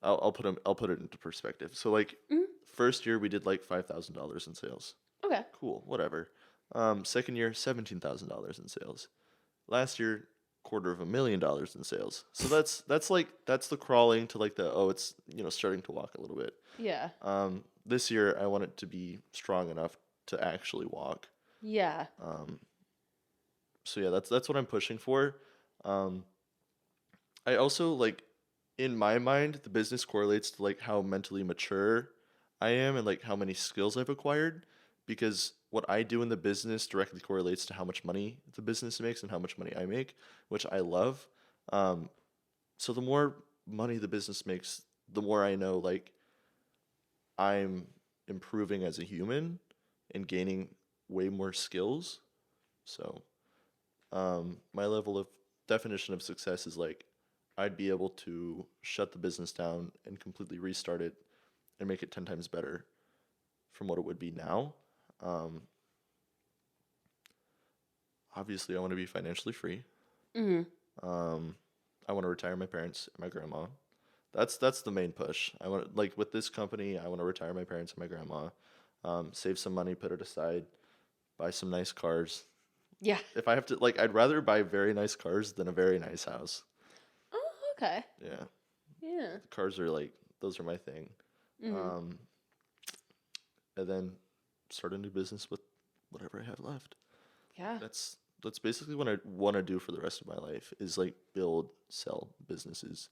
I'll put it into perspective. So like Mm-hmm. first year we did like $5,000 in sales. Okay. Cool, whatever. Second year $17,000 in sales. Last year $250,000 in sales. So that's the crawling to like the it's starting to walk a little bit. Yeah. This year I want it to be strong enough to actually walk. Yeah. So yeah, that's what I'm pushing for. Um, I also like in my mind the business correlates to like how mentally mature I am and like how many skills I've acquired because what I do in the business directly correlates to how much money the business makes and how much money I make, which I love. Um, so the more money the business makes, the more I know like I'm improving as a human and gaining way more skills. So my level of definition of success is like I'd be able to shut the business down and completely restart it and make it 10 times better from what it would be now. Um, Obviously, I want to be financially free. Mm-hmm. Um, I want to retire my parents and my grandma. That's the main push. I want like with this company, I want to retire my parents and my grandma, save some money, put it aside, buy some nice cars. Yeah. If I have to, like, I'd rather buy very nice cars than a very nice house. Oh, okay. Yeah, Yeah. cars are like those are my thing. Mm-hmm. Um, and then start a new business with whatever I have left. Yeah. That's basically what I want to do for the rest of my life is like build, sell businesses.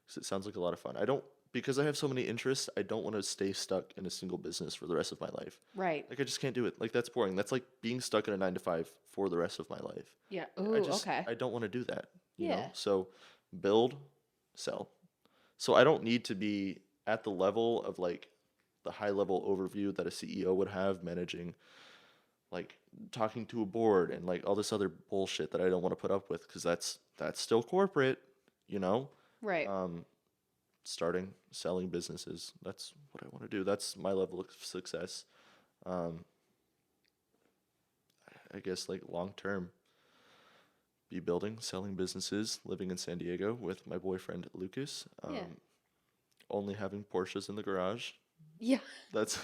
'Cause it sounds like a lot of fun. I don't because I have so many interests. I don't want to stay stuck in a single business for the rest of my life. Right. Like I just can't do it. Like that's boring. That's like being stuck in a 9 to 5 for the rest of my life. Yeah. I Ooh, just okay. I don't want to do that. Yeah. So build, sell. So I don't need to be at the level of like the high level overview that a CEO would have managing like talking to a board and like all this other bullshit that I don't want to put up with because that's still corporate, you know. Right. Um, Starting selling businesses. That's what I want to do. That's my level of success. Um, I guess like long term, be building, selling businesses, living in San Diego with my boyfriend Lucas. Yeah. Only having Porsches in the garage. Yeah. That's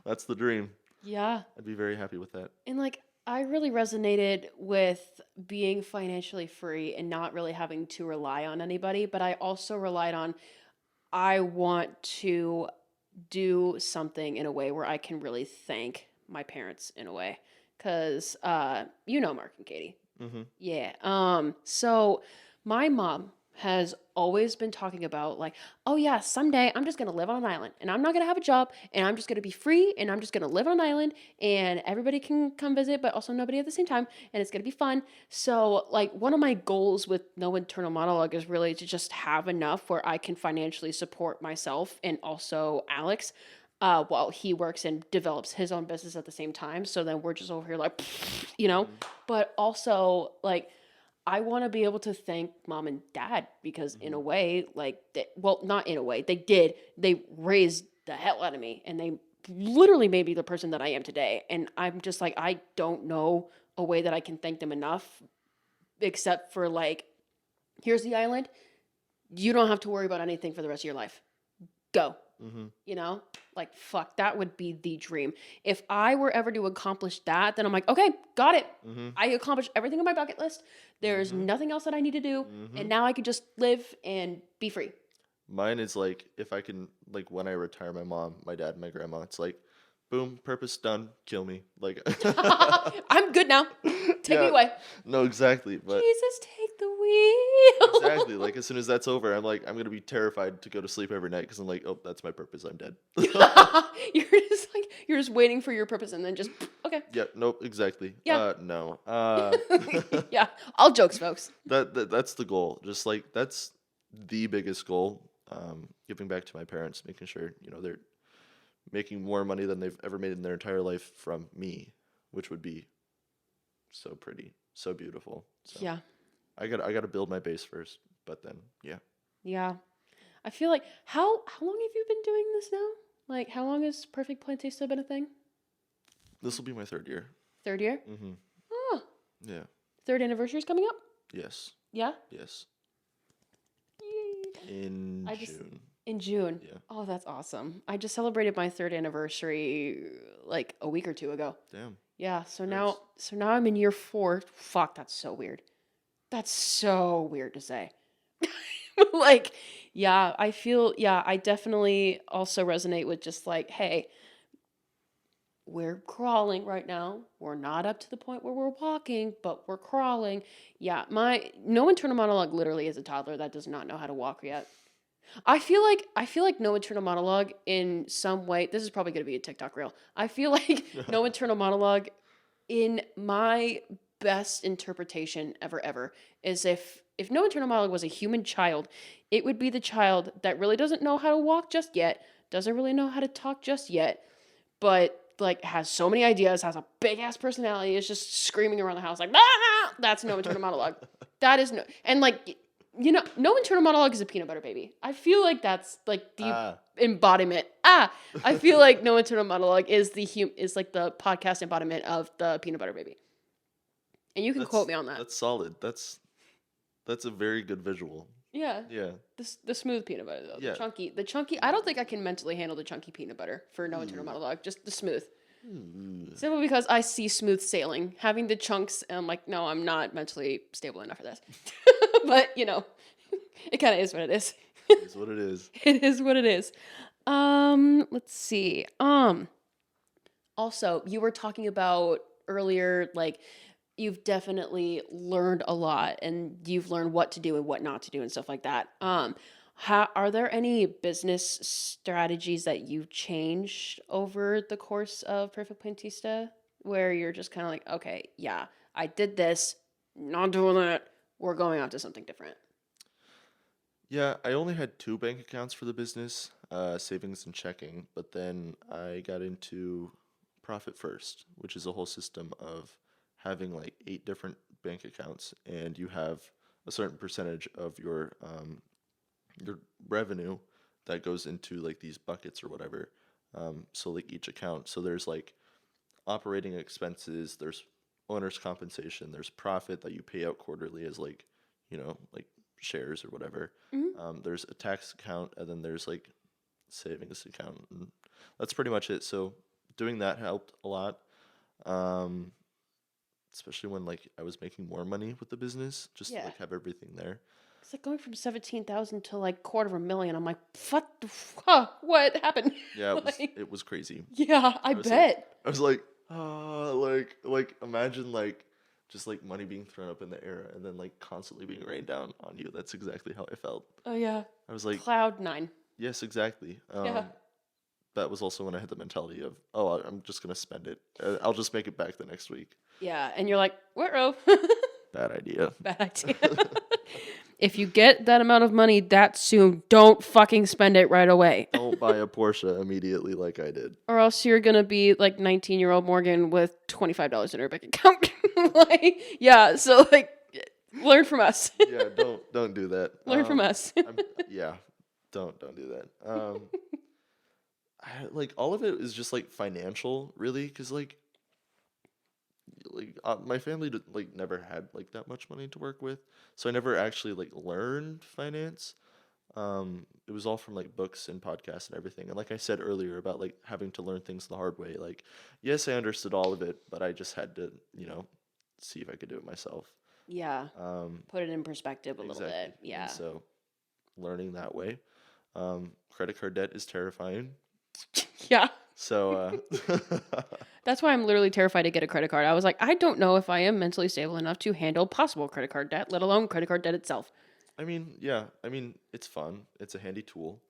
that's the dream. Yeah. I'd be very happy with that. And like I really resonated with being financially free and not really having to rely on anybody, but I also relied on I want to do something in a way where I can really thank my parents in a way. Cause you know Mark and Katie. Mm-hmm. Yeah. So my mom has always been talking about like, oh yeah, someday I'm just gonna live on an island and I'm not gonna have a job and I'm just gonna be free and I'm just gonna live on an island and everybody can come visit, but also nobody at the same time, and it's gonna be fun. So like one of my goals with No Internal Monologue is really to just have enough where I can financially support myself and also Alex. while he works and develops his own business at the same time. So then we're just over here like, you know, but also like, I want to be able to thank mom and dad because in a way, like, well, not in a way, they raised the hell out of me and they literally made me the person that I am today. And I'm just like, I don't know a way that I can thank them enough except for like, here's the island. You don't have to worry about anything for the rest of your life. Go. Mm-hmm. You know, like, fuck, that would be the dream. If I were ever to accomplish that, then I'm like, okay, got it. Mm-hmm. I accomplished everything on my bucket list. There's nothing else that I need to do. And now I can just live and be free. Mine is like, if I can, like, when I retire my mom, my dad, and my grandma, it's like, boom, purpose done, kill me. Like, I'm good now. Take me Yeah. away. No, exactly. But Jesus, take the wheel. exactly. Like, as soon as that's over, I'm like, I'm going to be terrified to go to sleep every night because I'm like, oh, that's my purpose. I'm dead. You're just waiting for your purpose and then just, okay. Yeah, nope, exactly. Yeah. No. Yeah, all jokes, folks. That's the goal. Just like, that's the biggest goal. Giving back to my parents, making sure, they're making more money than they've ever made in their entire life from me, which would be so pretty, so beautiful. So Yeah. I got to build my base first, but then yeah. Yeah. I feel like how long have you been doing this now? Like how long has Perfect Plantista been a thing? This will be my third year. Third year? Mm-hmm. Oh. Yeah. Third anniversary is coming up? Yes. Yeah? Yes. Yay. In I just- June. In June. Yeah. Oh, that's awesome. I just celebrated my third anniversary like a week or two ago. Damn. Yeah, so Nice. now I'm in year 4. Fuck, that's so weird. That's so weird to say. Like, yeah, I definitely also resonate with just like, hey, we're crawling right now. We're not up to the point where we're walking, but we're crawling. Yeah, my no internal monologue literally is a toddler that does not know how to walk yet. I feel like no internal monologue in some way. This is probably going to be a TikTok reel. I feel like no internal monologue in my best interpretation ever is if no internal monologue was a human child, it would be the child that really doesn't know how to walk just yet, doesn't really know how to talk just yet, but like has so many ideas, has a big ass personality, is just screaming around the house like, ah! That's no internal monologue. That is no, and like, no internal monologue is a peanut butter baby. I feel like that's like the embodiment. I feel like no internal monologue is is like the podcast embodiment of the peanut butter baby. And you can quote me on that. That's solid. That's a very good visual. Yeah. Yeah. The smooth peanut butter though. Yeah. The chunky. I don't think I can mentally handle the chunky peanut butter for no internal monologue. Just the smooth. Simply because I see smooth sailing. Having the chunks, and I'm like, no, I'm not mentally stable enough for this. But it kind of is what it is. It is what it is. It is what it is. Let's see. Also, you were talking about earlier, like, you've definitely learned a lot and you've learned what to do and what not to do and stuff like that. Are there any business strategies that you've changed over the course of Perfect Plantista where you're just kind of like, okay, yeah, I did this, not doing that, we're going on to something different? Yeah, I only had 2 bank accounts for the business, savings and checking, but then I got into Profit First, which is a whole system of having like 8 different bank accounts, and you have a certain percentage of your revenue that goes into like these buckets or whatever. So like each account, so there's like operating expenses, there's owner's compensation, there's profit that you pay out quarterly as like like shares or whatever. There's a tax account, and then there's like savings account, and that's pretty much it. So doing that helped a lot, especially when like I was making more money with the business, just to Yeah. like have everything there. It's like going from 17,000 to like $250,000. I'm like, what happened? Yeah, it was Like, it was crazy. yeah, I was bet. I was like, like imagine like just like money being thrown up in the air and then like constantly being rained down on you. That's exactly how I felt. Oh yeah. I was like, Cloud 9. yes, exactly. Yeah. That was also when I had the mentality of, oh, I'm just gonna spend it. I'll just make it back the next week. Yeah, and you're like, whoa. Bad idea. Bad idea. If you get that amount of money that soon, don't fucking spend it right away. Don't buy a Porsche immediately like I did. Or else you're gonna be like 19-year-old Morgan with $25 in her bank account. Like, yeah, so like, learn from us. Yeah, don't do that. Learn from us. Yeah, don't do that. Like all of it is just like financial, really, because my family like never had like that much money to work with, so I never actually like learned finance. It was all from like books and podcasts and everything. And like I said earlier about like having to learn things the hard way, like yes, I understood all of it, but I just had to, see if I could do it myself. Yeah, Um, put it in perspective a little exactly. bit. Yeah. And so learning that way. Credit card debt is terrifying. Yeah. So That's why I'm literally terrified to get a credit card. I was like, I don't know if I am mentally stable enough to handle possible credit card debt, let alone credit card debt itself. I mean, yeah, I mean, it's fun. It's a handy tool.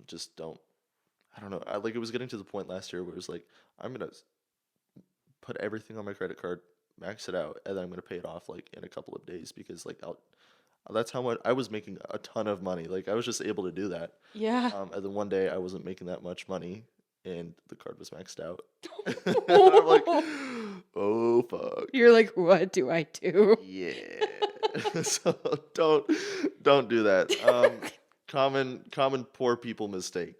Just don't. I don't know. It was getting to the point last year where it was like, I'm gonna put everything on my credit card, max it out, and then I'm gonna pay it off like in a couple of days because like I'll. That's how much I was making a ton of money. Like I was just able to do that. Yeah. And then one day I wasn't making that much money, and the card was maxed out. I'm like, oh fuck. You're like, what do I do? Yeah. So don't do that. Common poor people mistake.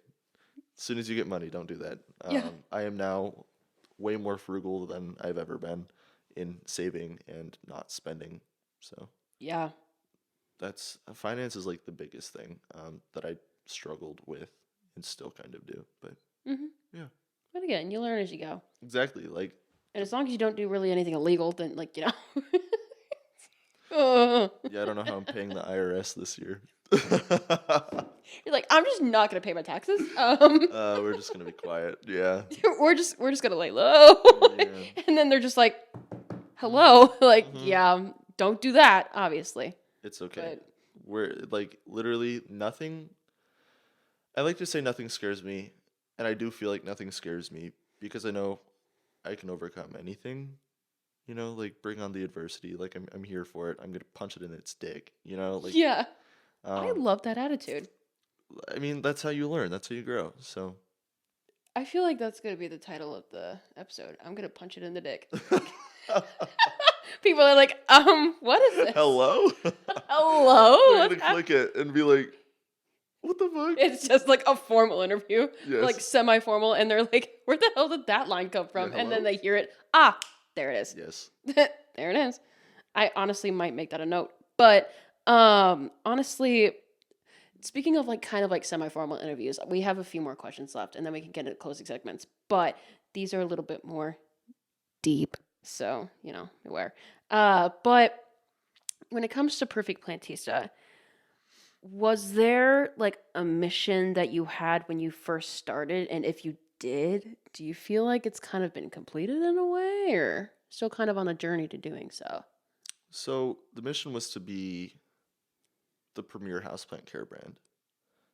As soon as you get money, don't do that. Yeah. I am now way more frugal than I've ever been in saving and not spending. So Yeah. that's finance is like the biggest thing that I struggled with and still kind of do. But Mm-hmm. yeah, But again, you learn as you go. exactly. Like And as long as you don't do really anything illegal, then, like, Uh, yeah, I don't know how I'm paying the IRS this year. you're like, I'm just not gonna pay my taxes. We're just gonna be quiet. Yeah. we're just gonna lay low. Yeah. And then they're just like, hello, like, Mhm. yeah, don't do that, obviously. It's okay. But We're like literally nothing. I like to say nothing scares me, and I do feel like nothing scares me because I know I can overcome anything. Like bring on the adversity. Like I'm here for it. I'm gonna punch it in its dick. Like yeah, I um, love that attitude. I mean that's how you learn. That's how you grow. So I feel like that's gonna be the title of the episode. I'm gonna punch it in the dick. People are like, what is this? hello. Hello? They're What's gonna click it and be like, "What the fuck?" It's just like a formal interview, Yes. like semi-formal, and they're like, "Where the hell did that line come from?" Yeah, and then hello? they hear it. Ah, there it is. Yes. There it is. I honestly might make that a note. But honestly, speaking of like kind of like semi-formal interviews, we have a few more questions left, and then we can get into closing segments. But these are a little bit more deep, so beware. But when it comes to Perfect Plantista, was there like a mission that you had when you first started? And if you did, do you feel like it's kind of been completed in a way or still kind of on a journey to doing so? So the mission was to be the premier houseplant care brand.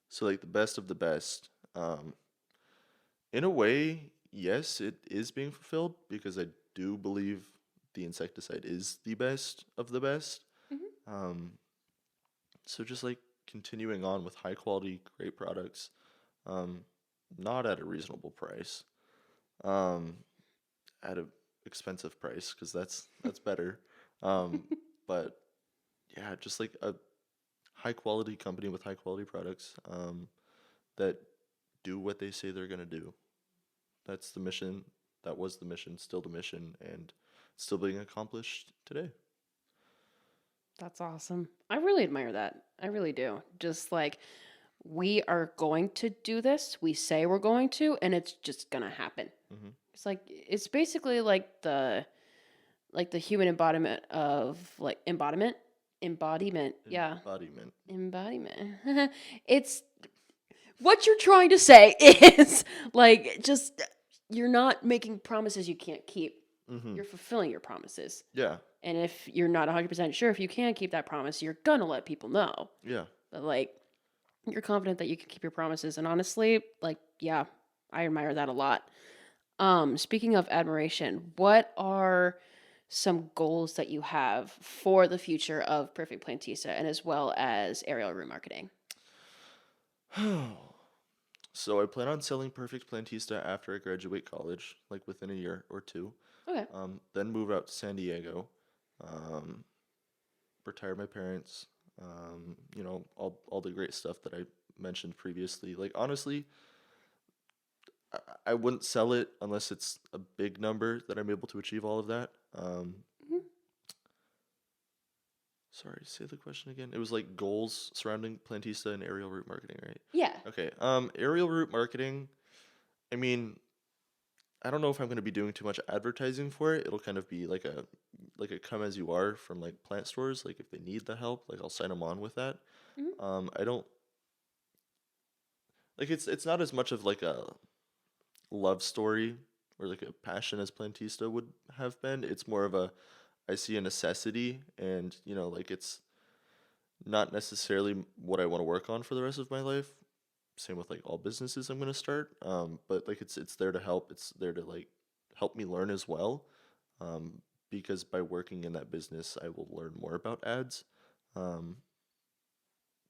So like the best of the best. In a way, yes, it is being fulfilled because I do believe the insecticide is the best of the best. Hmm. Um, so just like continuing on with high quality, great products, um, not at a reasonable price, um, at a expensive price because that's better. Um, but yeah, just like a high quality company with high quality products that do what they say they're gonna do. That's the mission. That was the mission. Still the mission, and still being accomplished today. That's awesome. I really admire that. I really do. Just like we are going to do this, we say we're going to, and it's just gonna happen. Mm-hmm. It's basically like the human embodiment of like embodiment. Yeah, Embodiment. embodiment. It's what you're trying to say is like just you're not making promises you can't keep. Mm-hmm. You're fulfilling your promises. Yeah. And if you're not 100% sure if you can keep that promise, you're gonna let people know. Yeah. But like you're confident that you can keep your promises, and honestly, like, yeah, I admire that a lot. Speaking of admiration, what are some goals that you have for the future of Perfect Plantista and as well as aerial remarketing? So I plan on selling Perfect Plantista after I graduate college, like within a year or two. Okay. Then move out to San Diego, um, retire my parents, all the great stuff that I mentioned previously. Like honestly, I wouldn't sell it unless it's a big number that I'm able to achieve all of that. Mhm. Sorry, say the question again. It was like goals surrounding Plantista and aerial route marketing, right? Yeah. Okay. Aerial route marketing. I mean, I don't know if I'm going to be doing too much advertising for it. It'll kind of be like a come as you are from like plant stores. Like if they need the help, like I'll sign them on with that. Mhm. I don't like it's not as much of like a love story or like a passion as Plantista would have been. It's more of a I see a necessity and like it's not necessarily what I want to work on for the rest of my life. Same with like all businesses I'm gonna start. But like it's there to help. It's there to like help me learn as well. Um, because by working in that business, I will learn more about ads. Um,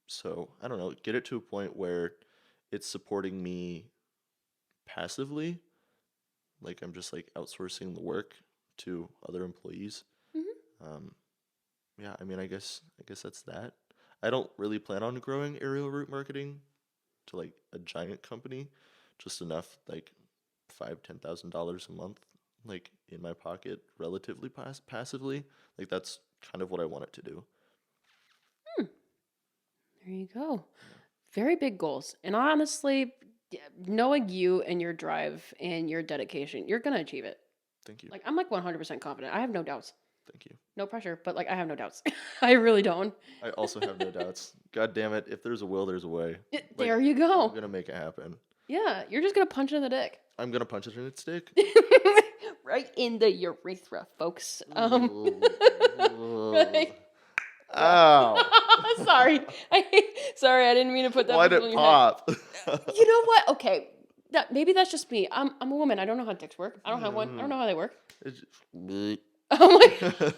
so I don't know, get it to a point where it's supporting me passively, like I'm just like outsourcing the work to other employees. Mhm. Um, yeah, I mean, I guess that's that. I don't really plan on growing aerial route marketing to like a giant company, just enough like $5,000-$10,000 a month, like in my pocket, relatively passively. Like that's kind of what I want it to do. Hmm. There you go. Yeah, Very big goals. And honestly, yeah, knowing you and your drive and your dedication, you're going to achieve it. thank you, Like, I'm like 100% confident. I have no doubts. thank you. No pressure, but like, I have no doubts. I really don't. I also have no doubts. God damn it, if there's a will, there's a way. Like There you I'm go. gonna make it happen. Yeah, you're just going to punch it in the dick. I'm gonna punch it in its dick. Right in the urethra, folks. Ugh. Right. Yeah. Ow! Sorry. Sorry, I didn't mean to put that Why'd visual it in your head. pop? You know what? Okay. Maybe that's just me. I'm a woman. I don't know how dicks work. I don't have one. I don't know how they work. It just- Oh my.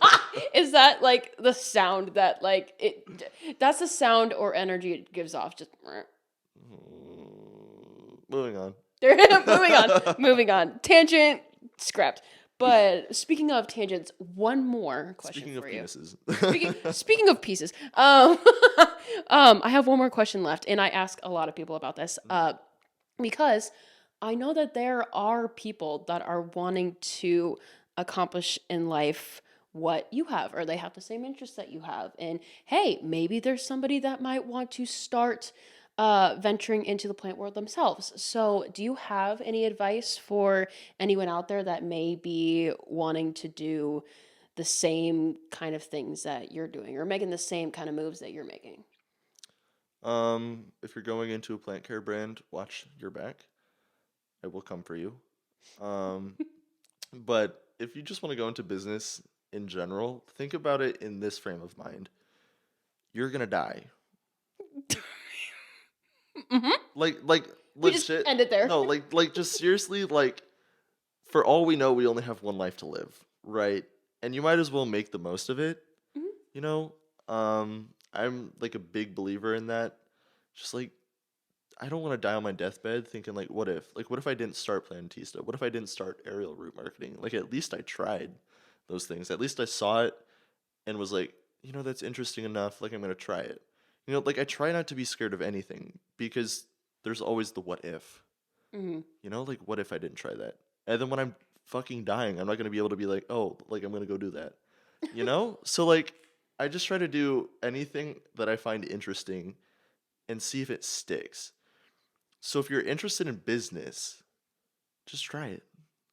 Is that like the sound that like that's the sound or energy it gives off just Moving on. moving on. Moving on. Tangent scrapped. But speaking of tangents, one more question Speaking of for you. penises. Speaking of pieces, I have one more question left, and I ask a lot of people about this, because I know that there are people that are wanting to accomplish in life what you have, or they have the same interests that you have, and hey, maybe there's somebody that might want to start venturing into the plant world themselves. So, do you have any advice for anyone out there that may be wanting to do the same kind of things that you're doing or making the same kind of moves that you're making? If you're going into a plant care brand, watch your back. I will come for you. Um, but if you just want to go into business in general, think about it in this frame of mind. You're gonna die. Like We just legit. end it there. No, like just seriously, like for all we know, we only have one life to live, right? And you might as well make the most of it, Mhm. you know? I'm like a big believer in that. Just like I don't want to die on my deathbed thinking like what if I didn't start Plantista? What if I didn't start aerial route marketing? Like at least I tried those things. At least I saw it and was like, that's interesting enough, like I'm going to try it. Like I try not to be scared of anything because there's always the what if. Mhm. Like what if I didn't try that? And then when I'm fucking dying, I'm not going to be able to be like, "Oh, like I'm going to go do that." So like I just try to do anything that I find interesting and see if it sticks. So if you're interested in business, just try it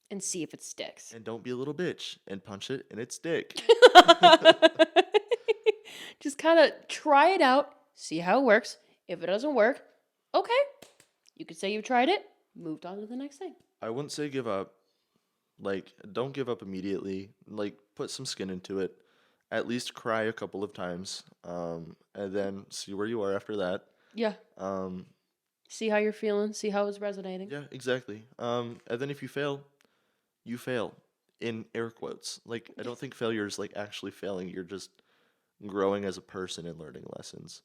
And see if it sticks. and don't be a little bitch and punch it in its dick. Just kind of try it out, see how it works. If it doesn't work, okay. You could say you tried it, moved on to the next thing. I wouldn't say give up. Like don't give up immediately. Like put some skin into it. At least cry a couple of times. And then see where you are after that. Yeah. Um, See how you're feeling, see how it's resonating. yeah, exactly. And then if you fail, you fail. in air quotes. Like, I don't think failure is like actually failing. You're just growing as a person and learning lessons.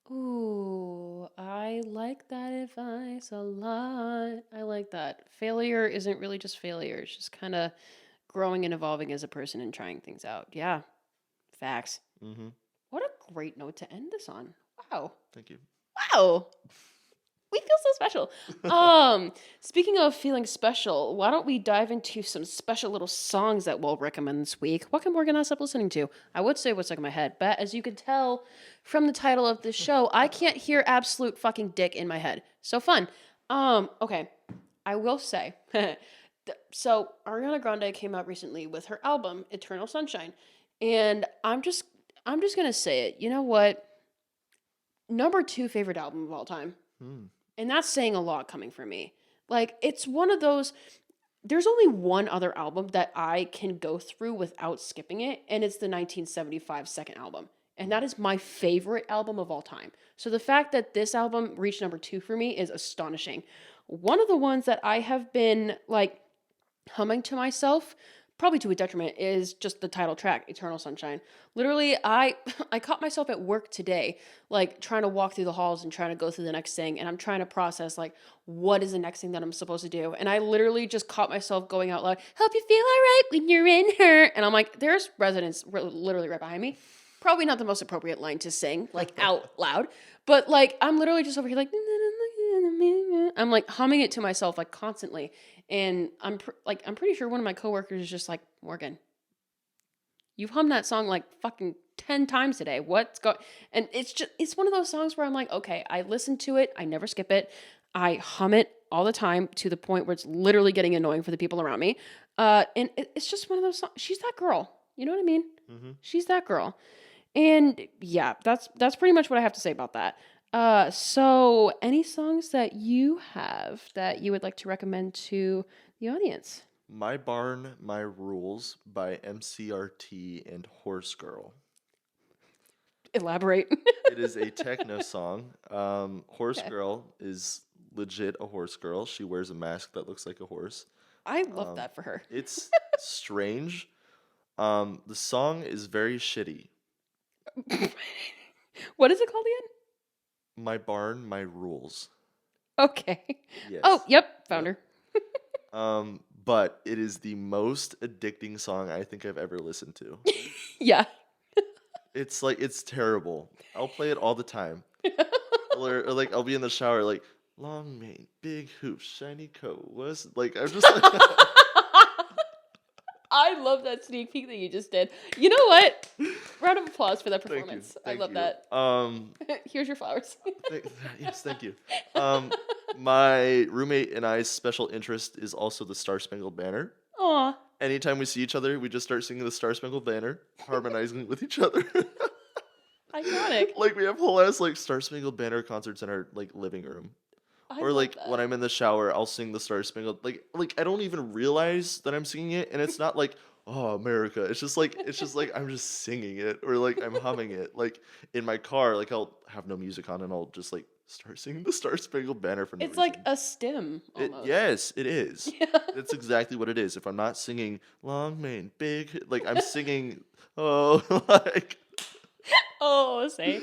Ooh, I like that advice a lot. I like that. Failure isn't really just failure. It's just kind of growing and evolving as a person and trying things out. Yeah, facts. Mm-hmm. What a great note to end this on. Wow. Thank you. Wow. We feel so special. Speaking of feeling special, why don't we dive into some special little songs that we'll recommend this week? What can Morgan us up listening to? I would say what's stuck in my head, but as you can tell from the title of this show, I can't hear absolute fucking dick in my head. So fun. Okay. I will say. So Ariana Grande came out recently with her album Eternal Sunshine, and I'm just gonna say it. You know what? Number two favorite album of all time. Hmm. And that's saying a lot coming from me. Like, it's one of those. There's only one other album that I can go through without skipping it, and it's the 1975 second album. And that is my favorite album of all time. So the fact that this album reached number two for me is astonishing. One of the ones that I have been, like, humming to myself, probably to a detriment, is just the title track, Eternal Sunshine. Literally, I I caught myself at work today, like trying to walk through the halls and trying to go through the next thing, and I'm trying to process like what is the next thing that I'm supposed to do. And I literally just caught myself going out loud, "Hope you feel alright when you're in her." And I'm like, there's residents literally right behind me. Probably not the most appropriate line to sing, like out loud. But like I'm literally just over here like I'm like humming it to myself like constantly. And I'm pretty sure one of my coworkers is just like, "Morgan, you've hummed that song like fucking 10 times today. What's going?" And it's one of those songs where I'm like, "Okay, I listen to it, I never skip it. I hum it all the time to the point where it's literally getting annoying for the people around me." And it's just one of those songs. She's that girl. You know what I mean? Mm-hmm. She's that girl. And yeah, that's pretty much what I have to say about that. So any songs that you have that you would like to recommend to the audience? My Barn, My Rules by MCRT and Horse Girl. Elaborate. It is a techno song. Horse Okay. Girl is legit a horse girl. She wears a mask that looks like a horse. I love Um, that for her. it's strange. The song is very shitty. What is it called again? My Barn, My Rules. Okay. Oh, Yes. yep, found Yep. her. But it is the most addicting song I think I've ever listened to. Yeah. It's like it's terrible. I'll play it all the time. Or like I'll be in the shower like long mane, big hoops, shiny coat. Was like I'm just like I love that sneak peek that you just did. You know what? Round of applause for that thank you, performance. I thank love you. that. Here's your flowers. Th- yes, thank you. Um, my roommate and I's special interest is also the Star Spangled Banner. Aw. Anytime we see each other, we just start singing the Star Spangled Banner, harmonizing with each other. Iconic. Like we have whole ass like Star Spangled Banner concerts in our like living room. I Or love like when that. I'm in the shower, I'll sing the Star Spangled like I don't even realize that I'm singing it, and it's not like oh America. It's just like I'm just singing it or like I'm humming it. Like in my car, like I'll have no music on and I'll just like start singing the Star Spangled Banner for no It's like reason. a stim almost. Yes, it is. Yeah. That's exactly what it is. If I'm not singing long mane big, like I'm singing oh like Oh, say.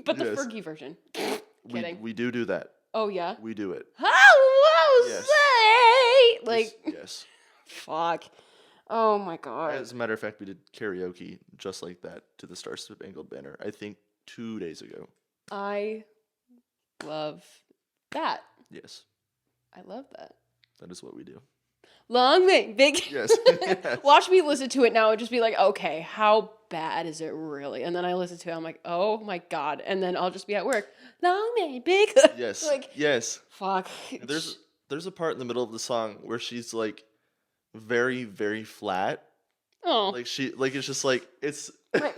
But the yes, Fergie version. we Kidding. we do that. Oh yeah. We do it. Hello, Yes. say. Yes, Like, yes. fuck. Oh my god. As a matter of fact, we did karaoke just like that to the Star Spangled Banner. I think 2 days ago. I love that. Yes, I love that. that is what we do. Long way, big. Yes. Yes. Watch me listen to it now and just be like, okay, how bad is it really? And then I listen to it, I'm like, oh my god. And then I'll just be at work. Long way, big. Yes. Like, Yes. fuck. There's a part in the middle of the song where she's like very very flat. Oh. Like she like it's just like it's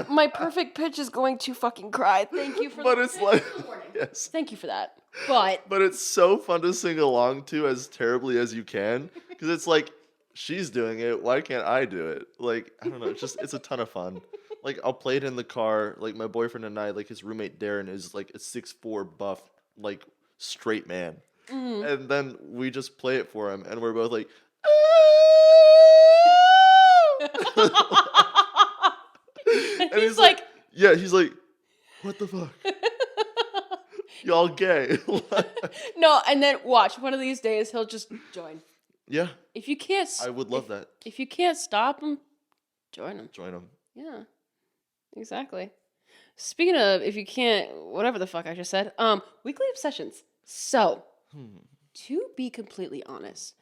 My perfect pitch is going to fucking cry. Thank you for but the, it's like warning. yes. Thank you for that. But But it's so fun to sing along to as terribly as you can because it's like she's doing it. Why can't I do it? Like I don't know. It's a ton of fun. Like I'll play it in the car. Like my boyfriend and I, like his roommate Darren is like a 6'4" buff, like straight man, and then we just play it for him, and we're both like. And And he's like, yeah, he's like, what the fuck? Y'all gay. no, and then watch, one of these days he'll just join. Yeah, If you can't, I would love that. if you can't stop him, join him. Join them. Yeah, exactly. Speaking of, if you can't, whatever the fuck I just said, weekly obsessions. So, to be completely honest,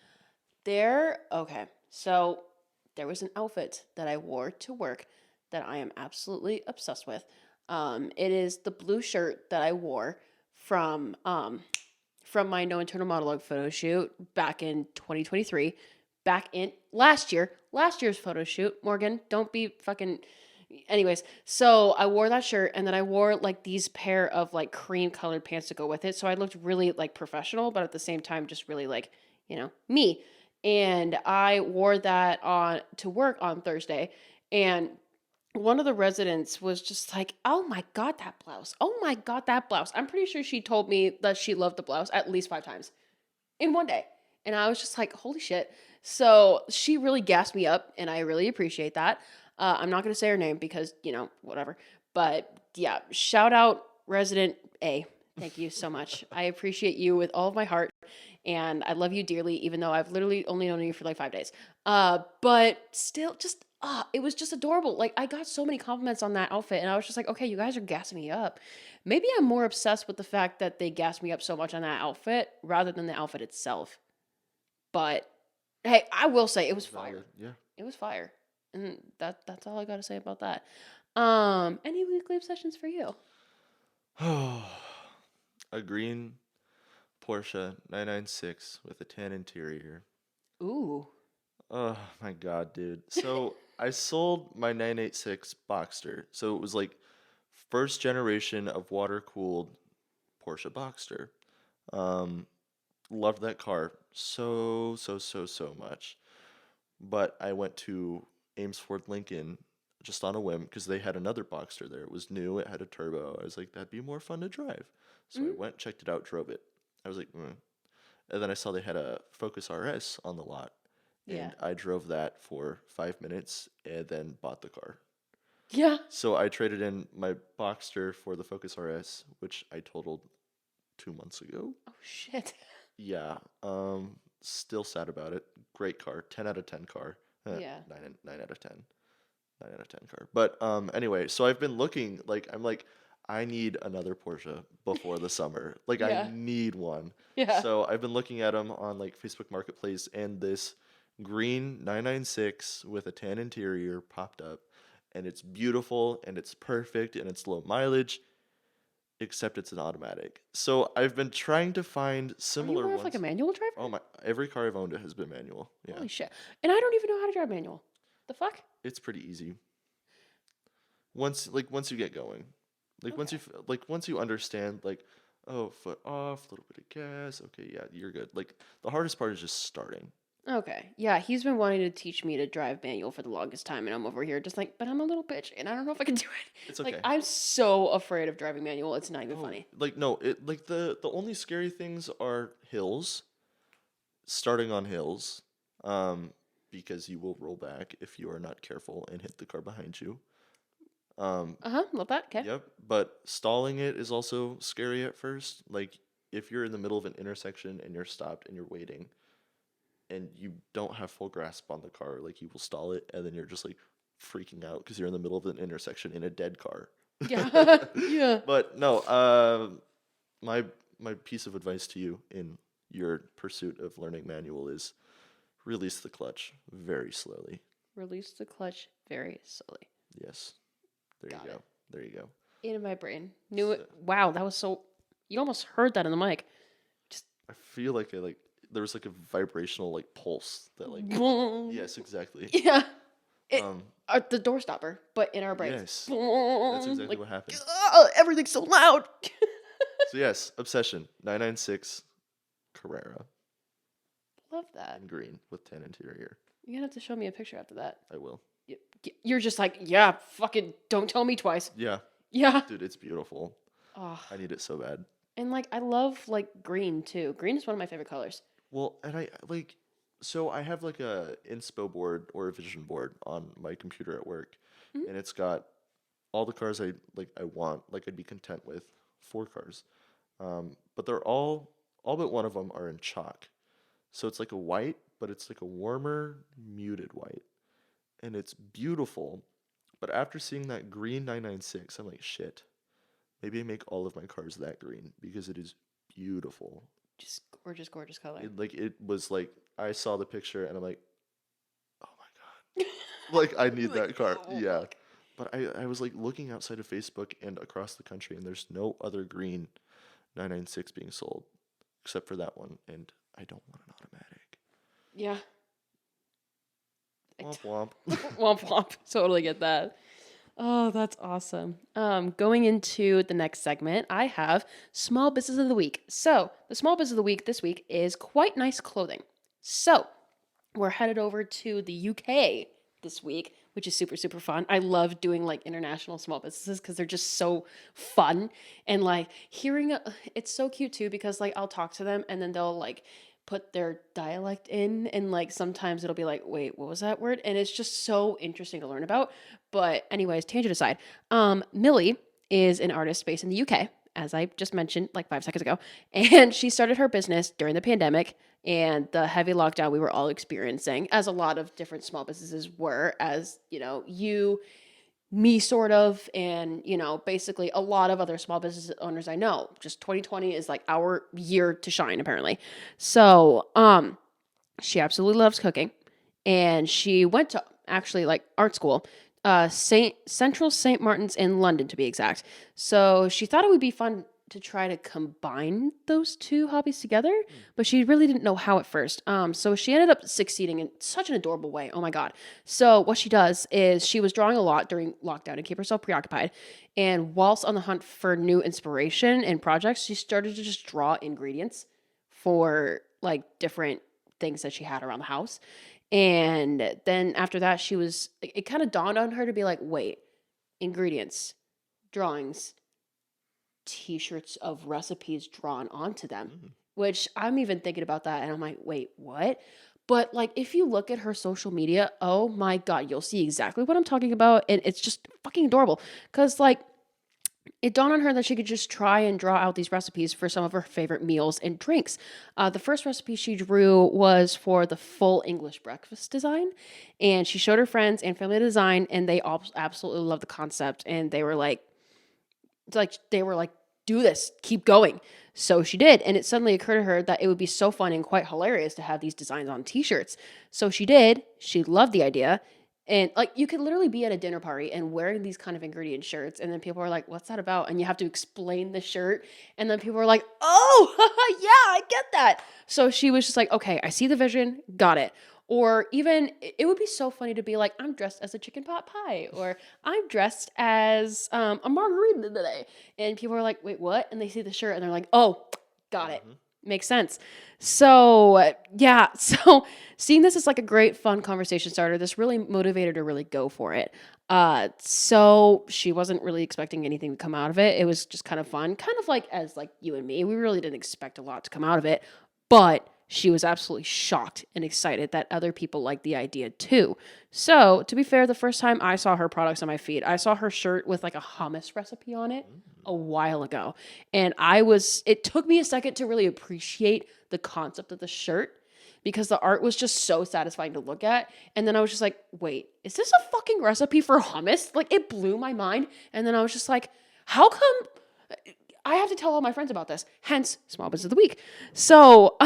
so there was an outfit that I wore to work that I am absolutely obsessed with. It is the blue shirt that I wore from my No Internal Monologue photo shoot back in 2023, back in last year's photo shoot. Morgan, don't be fucking. Anyways, so I wore that shirt and then I wore like these pair of like cream colored pants to go with it. So I looked really like professional, but at the same time, just really like, me. And I wore that on to work on Thursday. And one of the residents was just like, "Oh my god, that blouse! Oh my god, that blouse!" I'm pretty sure she told me that she loved the blouse at least 5 times in one day, and I was just like, "Holy shit!" So she really gassed me up, and I really appreciate that. I'm not gonna say her name because whatever. But yeah, shout out resident A. Thank you so much. I appreciate you with all of my heart, and I love you dearly, even though I've literally only known you for like 5 days. But still, just it was just adorable. Like I got so many compliments on that outfit, and I was just like, okay, you guys are gassing me up. Maybe I'm more obsessed with the fact that they gassed me up so much on that outfit rather than the outfit itself. But hey, I will say it was fire. Valid. Yeah. It was fire, and that's all I got to say about that. Any weekly obsessions for you? A green Porsche 996 with a tan interior. Ooh. Oh my god, dude. So I sold my 986 Boxster. So it was like first generation of water cooled Porsche Boxster. Um, Loved that car so much. But I went to Ames Ford Lincoln just on a whim because they had another Boxster there. It was new, it had a turbo. I was like, that'd be more fun to drive. So I Mm. went, checked it out, drove it. I was like, And then I saw they had a Focus RS on the lot. Yeah. And I drove that for 5 minutes and then bought the car. Yeah. So I traded in my Boxster for the Focus RS, which I totaled 2 months ago. Oh shit. Yeah. Still sad about it. Great car. 10 out of 10 car. Yeah. 9 out of 10. 9 out of 10 car. But anyway, so I've been looking I'm like I need another Porsche before the summer. Like I Yeah. need one. Yeah. So I've been looking at them on like Facebook Marketplace and this green 996 with a tan interior popped up and it's beautiful and it's perfect and it's low mileage except it's an automatic. So I've been trying to find Are you similar more of like a ones. manual driver? Oh my, every car I've owned has been manual. Yeah. Holy shit. And I don't even know how to drive manual. The fuck? It's pretty easy. Once you get going. Okay. Once you understand oh, foot off, a little bit of gas. Okay, yeah, you're good. Like the hardest part is just starting. Okay. Yeah, he's been wanting to teach me to drive manual for the longest time, and I'm over here just like, but I'm a little bitch, and I don't know if I can do it. It's Like, okay. I'm so afraid of driving manual. It's not even Oh, funny. no, the only scary things are hills, starting on hills. Because you will roll back if you are not careful and hit the car behind you. Uh huh. Love that. Okay. Yep, but stalling it is also scary at first. Like if you're in the middle of an intersection and you're stopped and you're waiting and you don't have full grasp on the car, like you will stall it and then you're just like freaking out because you're in the middle of an intersection in a dead car. Yeah. Yeah. But no, my piece of advice to you in your pursuit of learning manual is release the clutch very slowly. Release the clutch very slowly. Yes. There Got you it. go. There you go. In my brain. Knew it. So, Wow, that was so. You almost heard that in the mic. Just. I feel like there was like a vibrational like pulse that like Boom. yes, exactly. Yeah. It. Um The door stopper, but in our brains. yes. Boom. That's exactly Like, what happened. everything's so loud. So yes, obsession 996 Carrera Love that. in green with tan interior. You're gonna have to show me a picture after that. I will. You're just like, yeah, fucking don't tell me twice. Yeah, Yeah. dude, it's beautiful. Oh. I need it so bad. And like I love like green too. Green is one of my favorite colors. Well, and I like So I have like a inspo board or a vision board on my computer at work, Mhm. and it's got all the cars I want, like I'd be content with, 4 cars. But they're all but one of them are in chalk. So it's like a white, but it's like a warmer, muted white, and it's beautiful. But after seeing that green 996, I'm like, shit. Maybe I make all of my cars that green because it is beautiful. Just gorgeous, gorgeous color. It was like I saw the picture and I'm like, oh my God. Like I need Like, that car. oh Yeah. fuck. But I was like looking outside of Facebook and across the country and there's no other green 996 being sold except for that one and I don't want an automatic. Yeah. Womp womp. Womp womp. Totally get that. Oh, that's awesome. Going into the next segment, I have small business of the week. So the small business of the week this week is Quite Nice Clothing. So we're headed over to the UK this week, which is super, super fun. I love doing like international small businesses because they're just so fun. And like it's so cute too because like I'll talk to them and then they'll like put their dialect in and like sometimes it'll be like, wait, what was that word? And it's just so interesting to learn about. But anyways, tangent aside, Millie is an artist based in the UK, as I just mentioned like 5 seconds ago, and she started her business during the pandemic and the heavy lockdown we were all experiencing, as a lot of different small businesses were, as me sort of, and basically a lot of other small business owners I know. Just 2020 is like our year to shine, apparently. So, she absolutely loves cooking, and she went to actually like art school, St Martin's in London to be exact. So she thought it would be fun to try to combine those two hobbies together, but she really didn't know how at first. So she ended up succeeding in such an adorable way. Oh my god! So what she does is she was drawing a lot during lockdown to keep herself preoccupied, and whilst on the hunt for new inspiration and projects, she started to just draw ingredients for like different things that she had around the house. And then after that, it kind of dawned on her to be like, wait, ingredients, drawings, t shirts of recipes drawn onto them, Mm. which I'm even thinking about that. And I'm like, wait, what? But like, if you look at her social media, oh my God, you'll see exactly what I'm talking about. And it's just fucking adorable. Cause like, it dawned on her that she could just try and draw out these recipes for some of her favorite meals and drinks. The first recipe she drew was for the full English breakfast design, and she showed her friends and family the design, and they all absolutely loved the concept, and they were like, do this, keep going. So she did, and it suddenly occurred to her that it would be so fun and quite hilarious to have these designs on T-shirts. So she did. She loved the idea, and like you could literally be at a dinner party and wearing these kind of ingredient shirts, and then people are like, "What's that about?" And you have to explain the shirt, and then people are like, "Oh, yeah, I get that." So she was just like, "Okay, I see the vision, got it." Or even it would be so funny to be like, "I'm dressed as a chicken pot pie," or "I'm dressed as a margarita today," and people are like, "Wait, what?" And they see the shirt and they're like, "Oh, got it." Mhm. Makes sense. So, yeah. So, seeing this as like a great, fun conversation starter, this really motivated her to really go for it. So she wasn't really expecting anything to come out of it. It was just kind of fun, kind of like as like you and me. We really didn't expect a lot to come out of it, but she was absolutely shocked and excited that other people liked the idea too. So, to be fair, the first time I saw her products on my feed, I saw her shirt with like a hummus recipe on it a while ago. And it took me a second to really appreciate the concept of the shirt because the art was just so satisfying to look at. And then I was just like, wait, is this a fucking recipe for hummus? Like, it blew my mind. And then I was just like, how come I have to tell all my friends about this? Hence, small business of the week. So,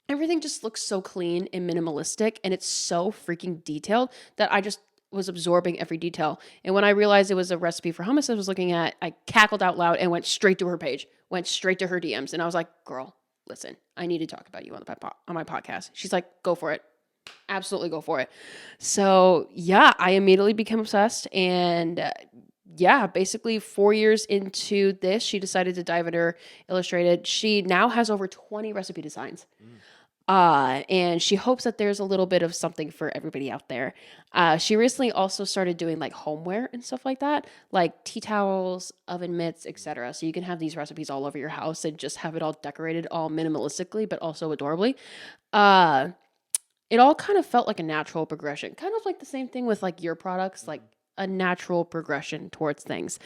everything just looks so clean and minimalistic, and it's so freaking detailed that I just was absorbing every detail. And when I realized it was a recipe for hummus I was looking at, I cackled out loud and went straight to her page, went straight to her DMs, and I was like, "Girl, listen, I need to talk about you on my podcast." She's like, "Go for it, absolutely go for it." So yeah, I immediately became obsessed, and yeah, basically 4 years into this, she decided to dive into her illustrated. She now has over 20 recipe designs. Mm. And she hopes that there's a little bit of something for everybody out there. She recently also started doing like homeware and stuff like that, like tea towels, oven mitts, etc. So you can have these recipes all over your house and just have it all decorated all minimalistically, but also adorably. Uh, it all kind of felt like a natural progression. Kind of like the same thing with like your products, like a natural progression towards things.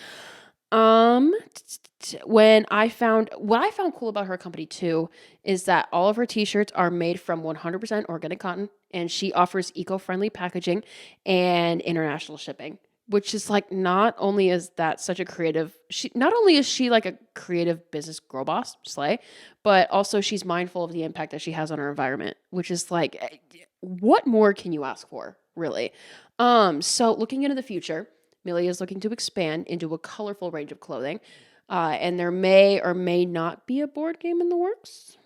When I found what I found cool about her company too is that all of her t-shirts are made from 100% organic cotton, and she offers eco-friendly packaging and international shipping, which is like, not only is that such a creative, she not only is she like a creative business girl boss, slay, but also she's mindful of the impact that she has on her environment, which is like, what more can you ask for, really? So looking into the future, Millie is looking to expand into a colorful range of clothing, and there may or may not be a board game in the works.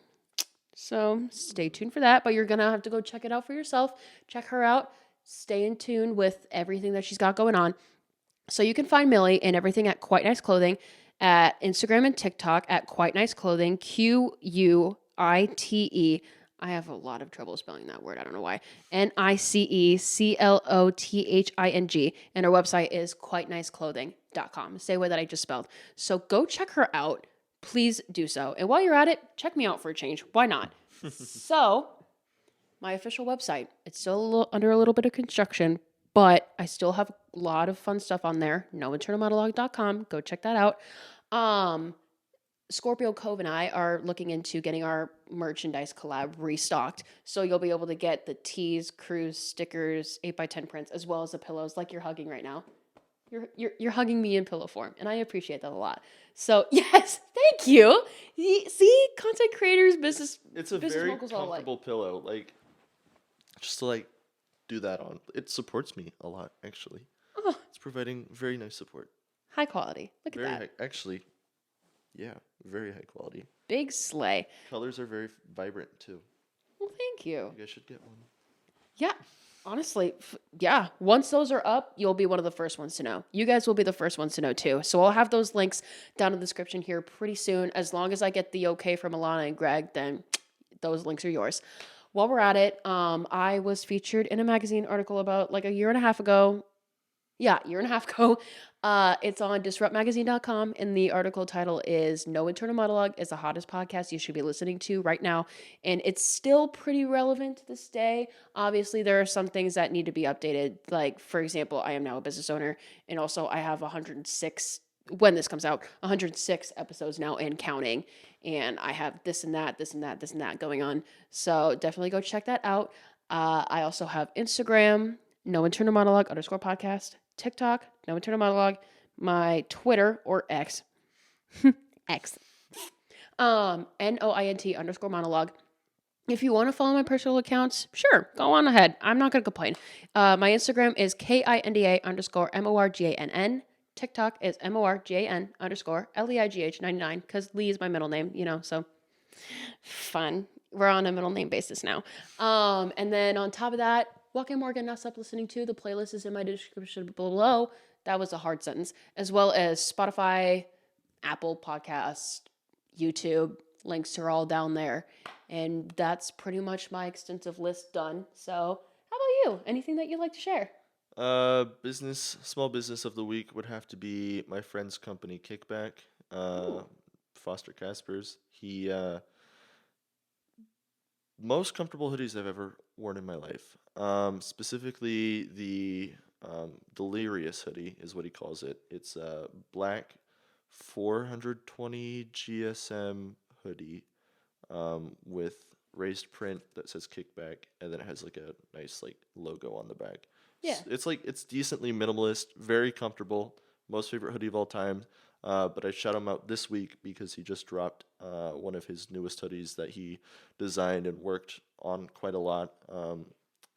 So stay tuned for that, but you're going to have to go check it out for yourself. Check her out. Stay in tune with everything that she's got going on. So you can find Millie and everything at Quite Nice Clothing at Instagram and TikTok at Quite Nice Clothing, Quite. I have a lot of trouble spelling that word. I don't know why. NICECLOTHING. And her website is quiteniceclothing.com. Same way that I just spelled. So go check her out. Please do so. And while you're at it, check me out for a change. Why not? So, my official website, it's still under a little bit of construction, but I still have a lot of fun stuff on there. NoInternalMonologue.com. Go check that out. Scorpio Cove and I are looking into getting our merchandise collab restocked. So you'll be able to get the tees, crews, stickers, 8x10 prints, as well as the pillows like you're hugging right now. You're hugging me in pillow form, and I appreciate that a lot. So yes, thank you. See, content creators, business It's a business very moguls all alike. comfortable pillow. Like, just to like do that on. It supports me a lot, actually. Oh, It's providing very nice support. high quality. Look Very at that. high, actually, yeah, very high quality. Big sleigh. Colors are very vibrant too. Well, thank you. You guys should get one. Yeah, honestly, yeah. Once those are up, you'll be one of the first ones to know. You guys will be the first ones to know too. So I'll have those links down in the description here pretty soon. As long as I get the okay from Alana and Greg, then those links are yours. While we're at it, I was featured in a magazine article about like a year and a half ago. Yeah, year and a half ago. It's on disruptmagazine.com, and the article title is No Internal Monologue is the hottest podcast you should be listening to right now. And it's still pretty relevant to this day. Obviously, there are some things that need to be updated. Like, for example, I am now a business owner, and also I have 106, when this comes out, 106 episodes now and counting. And I have this and that, this and that, this and that going on. So definitely go check that out. I also have Instagram, No Internal Monologue _ podcast. TikTok, No Internal Monologue, my Twitter or X, X, NOINT _ monologue. If you want to follow my personal accounts, sure, go on ahead. I'm not going to complain. My Instagram is KINDA _ MORGANN. TikTok is MORGAN _ LEIGH99, because Lee is my middle name, so fun. We're on a middle name basis now. And then on top of that, Walking Morgan, not stop listening to. The playlist is in my description below. That was a hard sentence. As well as Spotify, Apple Podcasts, YouTube. Links are all down there. And that's pretty much my extensive list done. So, how about you? Anything that you'd like to share? Small business of the week would have to be my friend's company, Kickback. Foster Caspers. He most comfortable hoodies I've ever worn in my life. Specifically, the Delirious hoodie is what he calls it. It's a black 420 GSM hoodie with raised print that says Kickback, and then it has like a nice like logo on the back. Yeah. It's decently minimalist, very comfortable. Most favorite hoodie of all time. But I shout him out this week because he just dropped one of his newest hoodies that he designed and worked on quite a lot.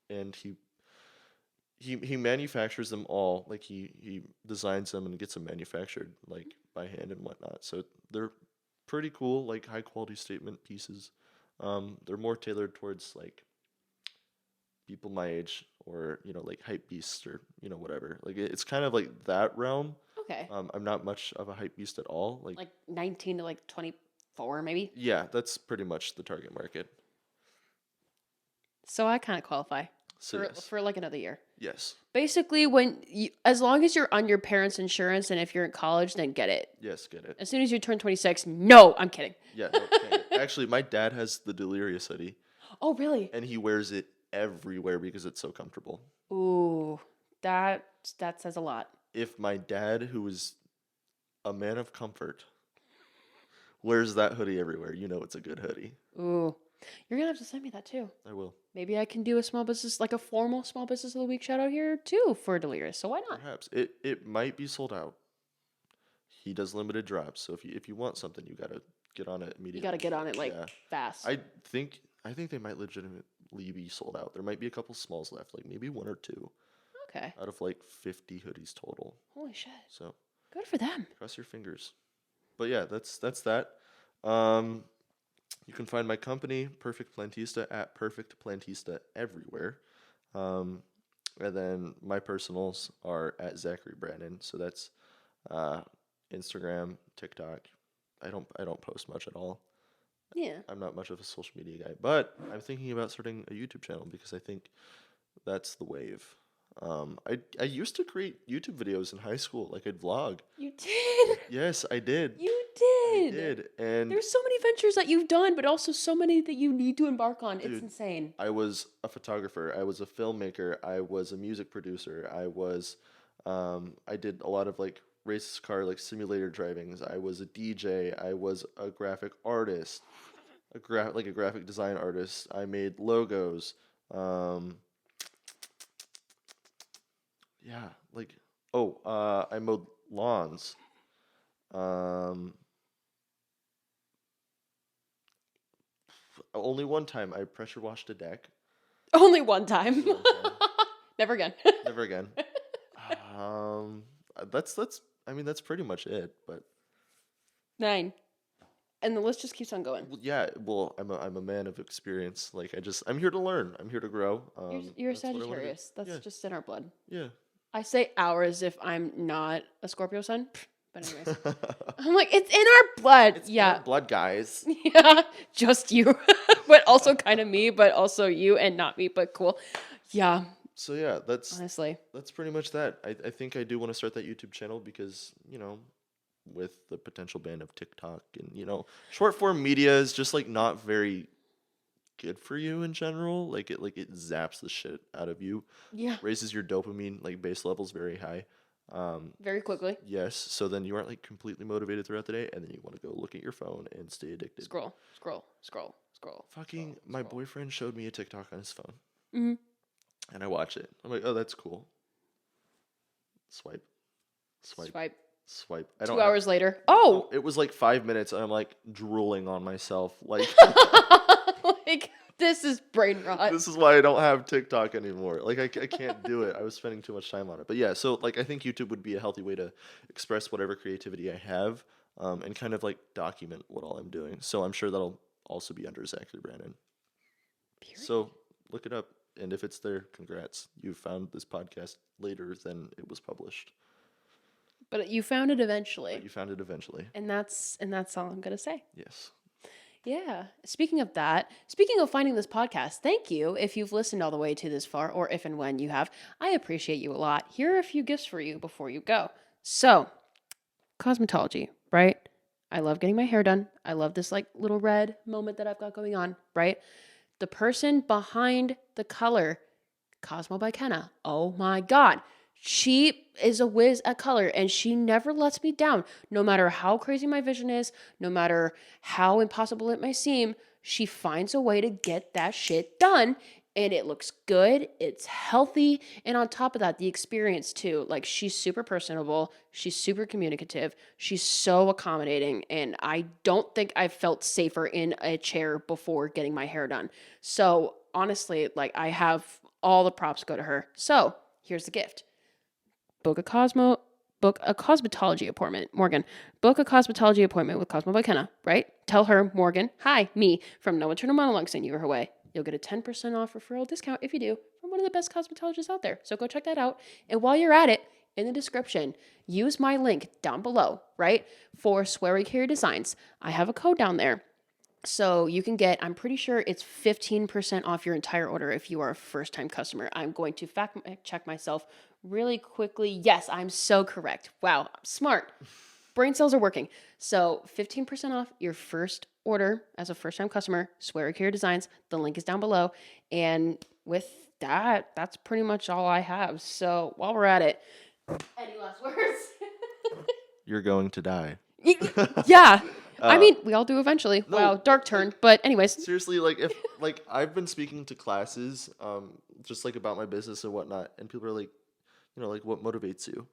And he manufactures them all. Like he designs them and gets them manufactured like by hand and whatnot. So they're pretty cool, like high quality statement pieces. They're more tailored towards like people my age or like hype beasts or whatever. Like it's kind of like that realm. Okay. I'm not much of a hype beast at all. Like 19 to like 24 maybe? Yeah, that's pretty much the target market. So I kind of qualify So yes. for like another year. Yes. Basically, as long as you're on your parents' insurance, and if you're in college, then get it. Yes, get it. As soon as you turn 26, no, I'm kidding. Yeah, no, actually, my dad has the Delirious hoodie. Oh, really? And he wears it everywhere because it's so comfortable. Ooh, that says a lot. If my dad, who is a man of comfort, wears that hoodie everywhere, you know it's a good hoodie. Ooh, you're gonna have to send me that too. I will. Maybe I can do a small business, like a formal small business of the week shout out here too for Delirious. So why not? Perhaps. It might be sold out. He does limited drops, so if you want something, you gotta get on it You immediately. gotta get on it like Yeah. fast. I think they might legitimately be sold out. There might be a couple smalls left, like maybe one or two Okay. out of like 50 hoodies total. Holy shit. So Good for them. cross your fingers. But yeah, that's that. Um, you can find my company, Perfect Plantista, at Perfect Plantista everywhere. Um, and then my personals are at Zackry Brandon. So that's uh, Instagram, TikTok. I don't post much at all. Yeah. I'm not much of a social media guy, but I'm thinking about starting a YouTube channel because I think that's the wave. I used to create YouTube videos in high school, like I'd vlog. You did. Yes, I did. You I did. did. And There's so many ventures that you've done, but also so many that you need to embark on. It's dude, insane. I was a photographer. I was a filmmaker. I was a music producer. I did a lot of like race car like simulator drivings. I was a DJ. I was a graphic artist, like a graphic design artist. I made logos. Um, yeah, like I mowed lawns. Um, only one time I pressure washed a deck. Only one time. Only one time. Never again. Never again. Um, that's. I mean, that's pretty much it. But 9. And the list just keeps on going. well, yeah, well, I'm a man of experience. Like I'm here to learn. I'm here to grow. You're a That's what I wanna do. Sagittarius. That's Yeah, just in our blood. yeah. I say ours if I'm not a Scorpio sun. But anyways, I'm like, it's in our blood. It's in Yeah. our blood, guys. Yeah. Just you. But also kind of me, but also you and not me, but cool. Yeah. So yeah, that's Honestly. pretty much that. I think I do want to start that YouTube channel because with the potential ban of TikTok and short form media is just like not very good for you in general. Like it zaps the shit out of you, Yeah. raises your dopamine like base levels very high. Very quickly. Yes, so then you aren't like completely motivated throughout the day, and then you want to go look at your phone and stay addicted. Scroll, scroll, scroll, scroll. Fucking, scroll, my scroll. boyfriend showed me a TikTok on his phone, Mhm. and I watch it. I'm like, oh, that's cool. Swipe, swipe, Swipe. swipe. 2 hours later. Oh! It was like 5 minutes, and I'm like drooling on myself. Like, Like, this is brain rot. this is why I don't have TikTok anymore. Like, I can't do it. I was spending too much time on it. But yeah, so like, I think YouTube would be a healthy way to express whatever creativity I have, and kind of like document what all I'm doing. So I'm sure that'll also be under Zackry Brandon. Period. So look it up, and if it's there, congrats. You found this podcast later than it was published, But you found it eventually. but you found it eventually. And that's all I'm gonna say. Yes. Yeah. Speaking of that, speaking of finding this podcast, thank you if you've listened all the way to this far, or if and when you have. I appreciate you a lot. Here are a few gifts for you before you go. So, cosmetology, right? I love getting my hair done. I love this like little red moment that I've got going on, right? The person behind the color, Cosmo by Kenna. Oh my God. She is a whiz at color and she never lets me down. No matter how crazy my vision is, no matter how impossible it may seem, she finds a way to get that shit done. And it looks good, it's healthy, and on top of that, the experience too. Like, she's super personable, she's super communicative, she's so accommodating, and I don't think I've felt safer in a chair before getting my hair done. So, honestly, like, I have all the props go to her. So, here's the gift. Book a cosmetology appointment. Morgan, book a cosmetology appointment with Cosmo by Kenna, right? Tell her, Morgan, hi, me, from No Internal Monologue sent you her way. You'll get a 10% off referral discount if you do from one of the best cosmetologists out there. So go check that out. And while you're at it, in the description, use my link down below, right? For Sweary Care Designs. I have a code down there. So you can get, I'm pretty sure it's 15% off your entire order if you are a first-time customer. I'm going to fact check myself really quickly. Yes, I'm so correct. Wow, I'm smart. Brain cells are working. So 15% off your first order as a first-time customer, Sweary Care Designs. The link is down below. And with that, that's pretty much all I have. So while we're at it, any last words? You're going to die. Yeah. I Uh, mean, we all do eventually. no, Wow, dark turn. But anyways, Seriously, like if like I've been speaking to classes, just like about my business and whatnot, and people are like, like what motivates you?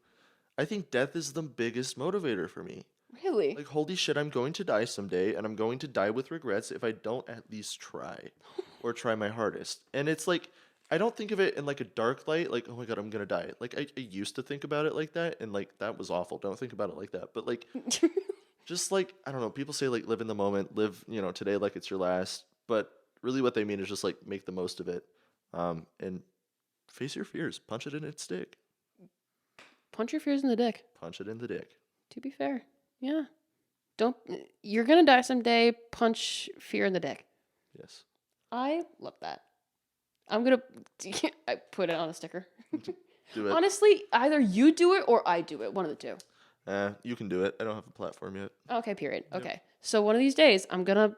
I think death is the biggest motivator for me. really, Like, holy shit, I'm going to die someday, and I'm going to die with regrets if I don't at least try or try my hardest. And it's like, I don't think of it in like a dark light, like, oh my god, I'm gonna die. Like, I used to think about it like that, and like, that was awful. Don't think about it like that. But like, just like, I don't know, people say like, live in the moment, live, today like it's your last. But really, what they mean is just like, make the most of it. And face your fears, punch it in its dick. punch your fears in the dick. Punch it in the dick. To be fair, yeah. Don't. You're gonna die someday. Punch fear in the dick. Yes. I love that. I'm gonna. I put it on a sticker. Do it. Honestly, either you do it or I do it. One of the two. You can do it. I don't have a platform yet. Okay. Period. Yep. Okay. So one of these days, I'm gonna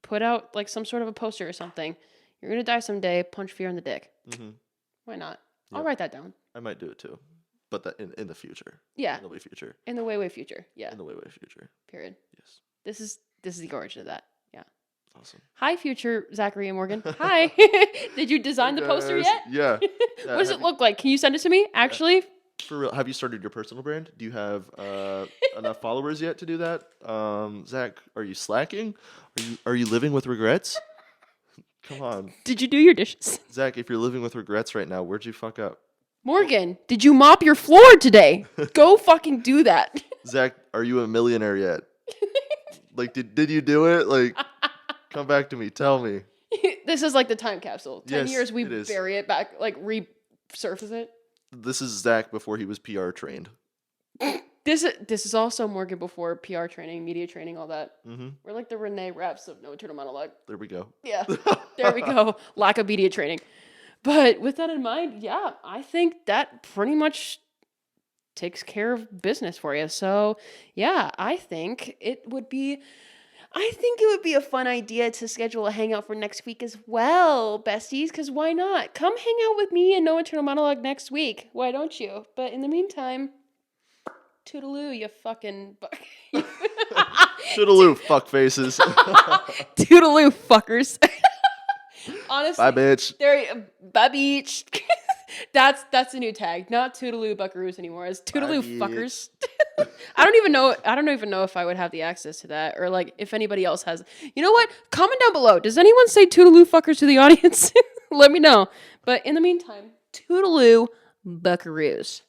put out like some sort of a poster or something. You're gonna die someday. Punch fear in the dick. Mm-hmm. Why not? I'll Yep. write that down. I might do it too, but that in the future. Yeah. In the way future. In the way future. Yeah. In the way future. Period. Yes. This is the origin of that. Yeah. Awesome. Hi, future Zackry and Morgan. Hi. Did you design the poster Guys. yet? Yeah. What does it look like? Can you send it to me? Actually, For real, have you started your personal brand? Do you have enough followers yet to do that? Zach, are you slacking? Are you living with regrets? Come on, did you do your dishes? Zach. If you're living with regrets right now, where'd you fuck up? Morgan, did you mop your floor today? Go fucking do that. Zach, are you a millionaire yet? Like, did you do it? Like, come back to me. Tell me. This is like the time capsule. 10 Yes, years, we it is. bury it back, like resurface it. This is Zach before he was PR trained. This is also Morgan before PR training, media training, all that. Mm-hmm. We're like the Renee Raps of No Eternal Monologue. There we go. Yeah, there we go. Lack of media training. But with that in mind, yeah, I think that pretty much takes care of business for you. So yeah, I think it would be a fun idea to schedule a hangout for next week as well, besties, because why not? Come hang out with me and No Eternal Monologue next week. Why don't you? But in the meantime, toodaloo, you fucking... Toodaloo, fuck faces. Toodaloo, fuckers. Honestly, Bye, bitch. Bye, beach. That's a new tag. Not Toodaloo Buckaroos anymore. It's Toodaloo Bye, fuckers. I don't even know if I would have the access to that, or like if anybody else has. You know what? Comment down below. Does anyone say Toodaloo fuckers to the audience? Let me know. But in the meantime, Toodaloo Buckaroos.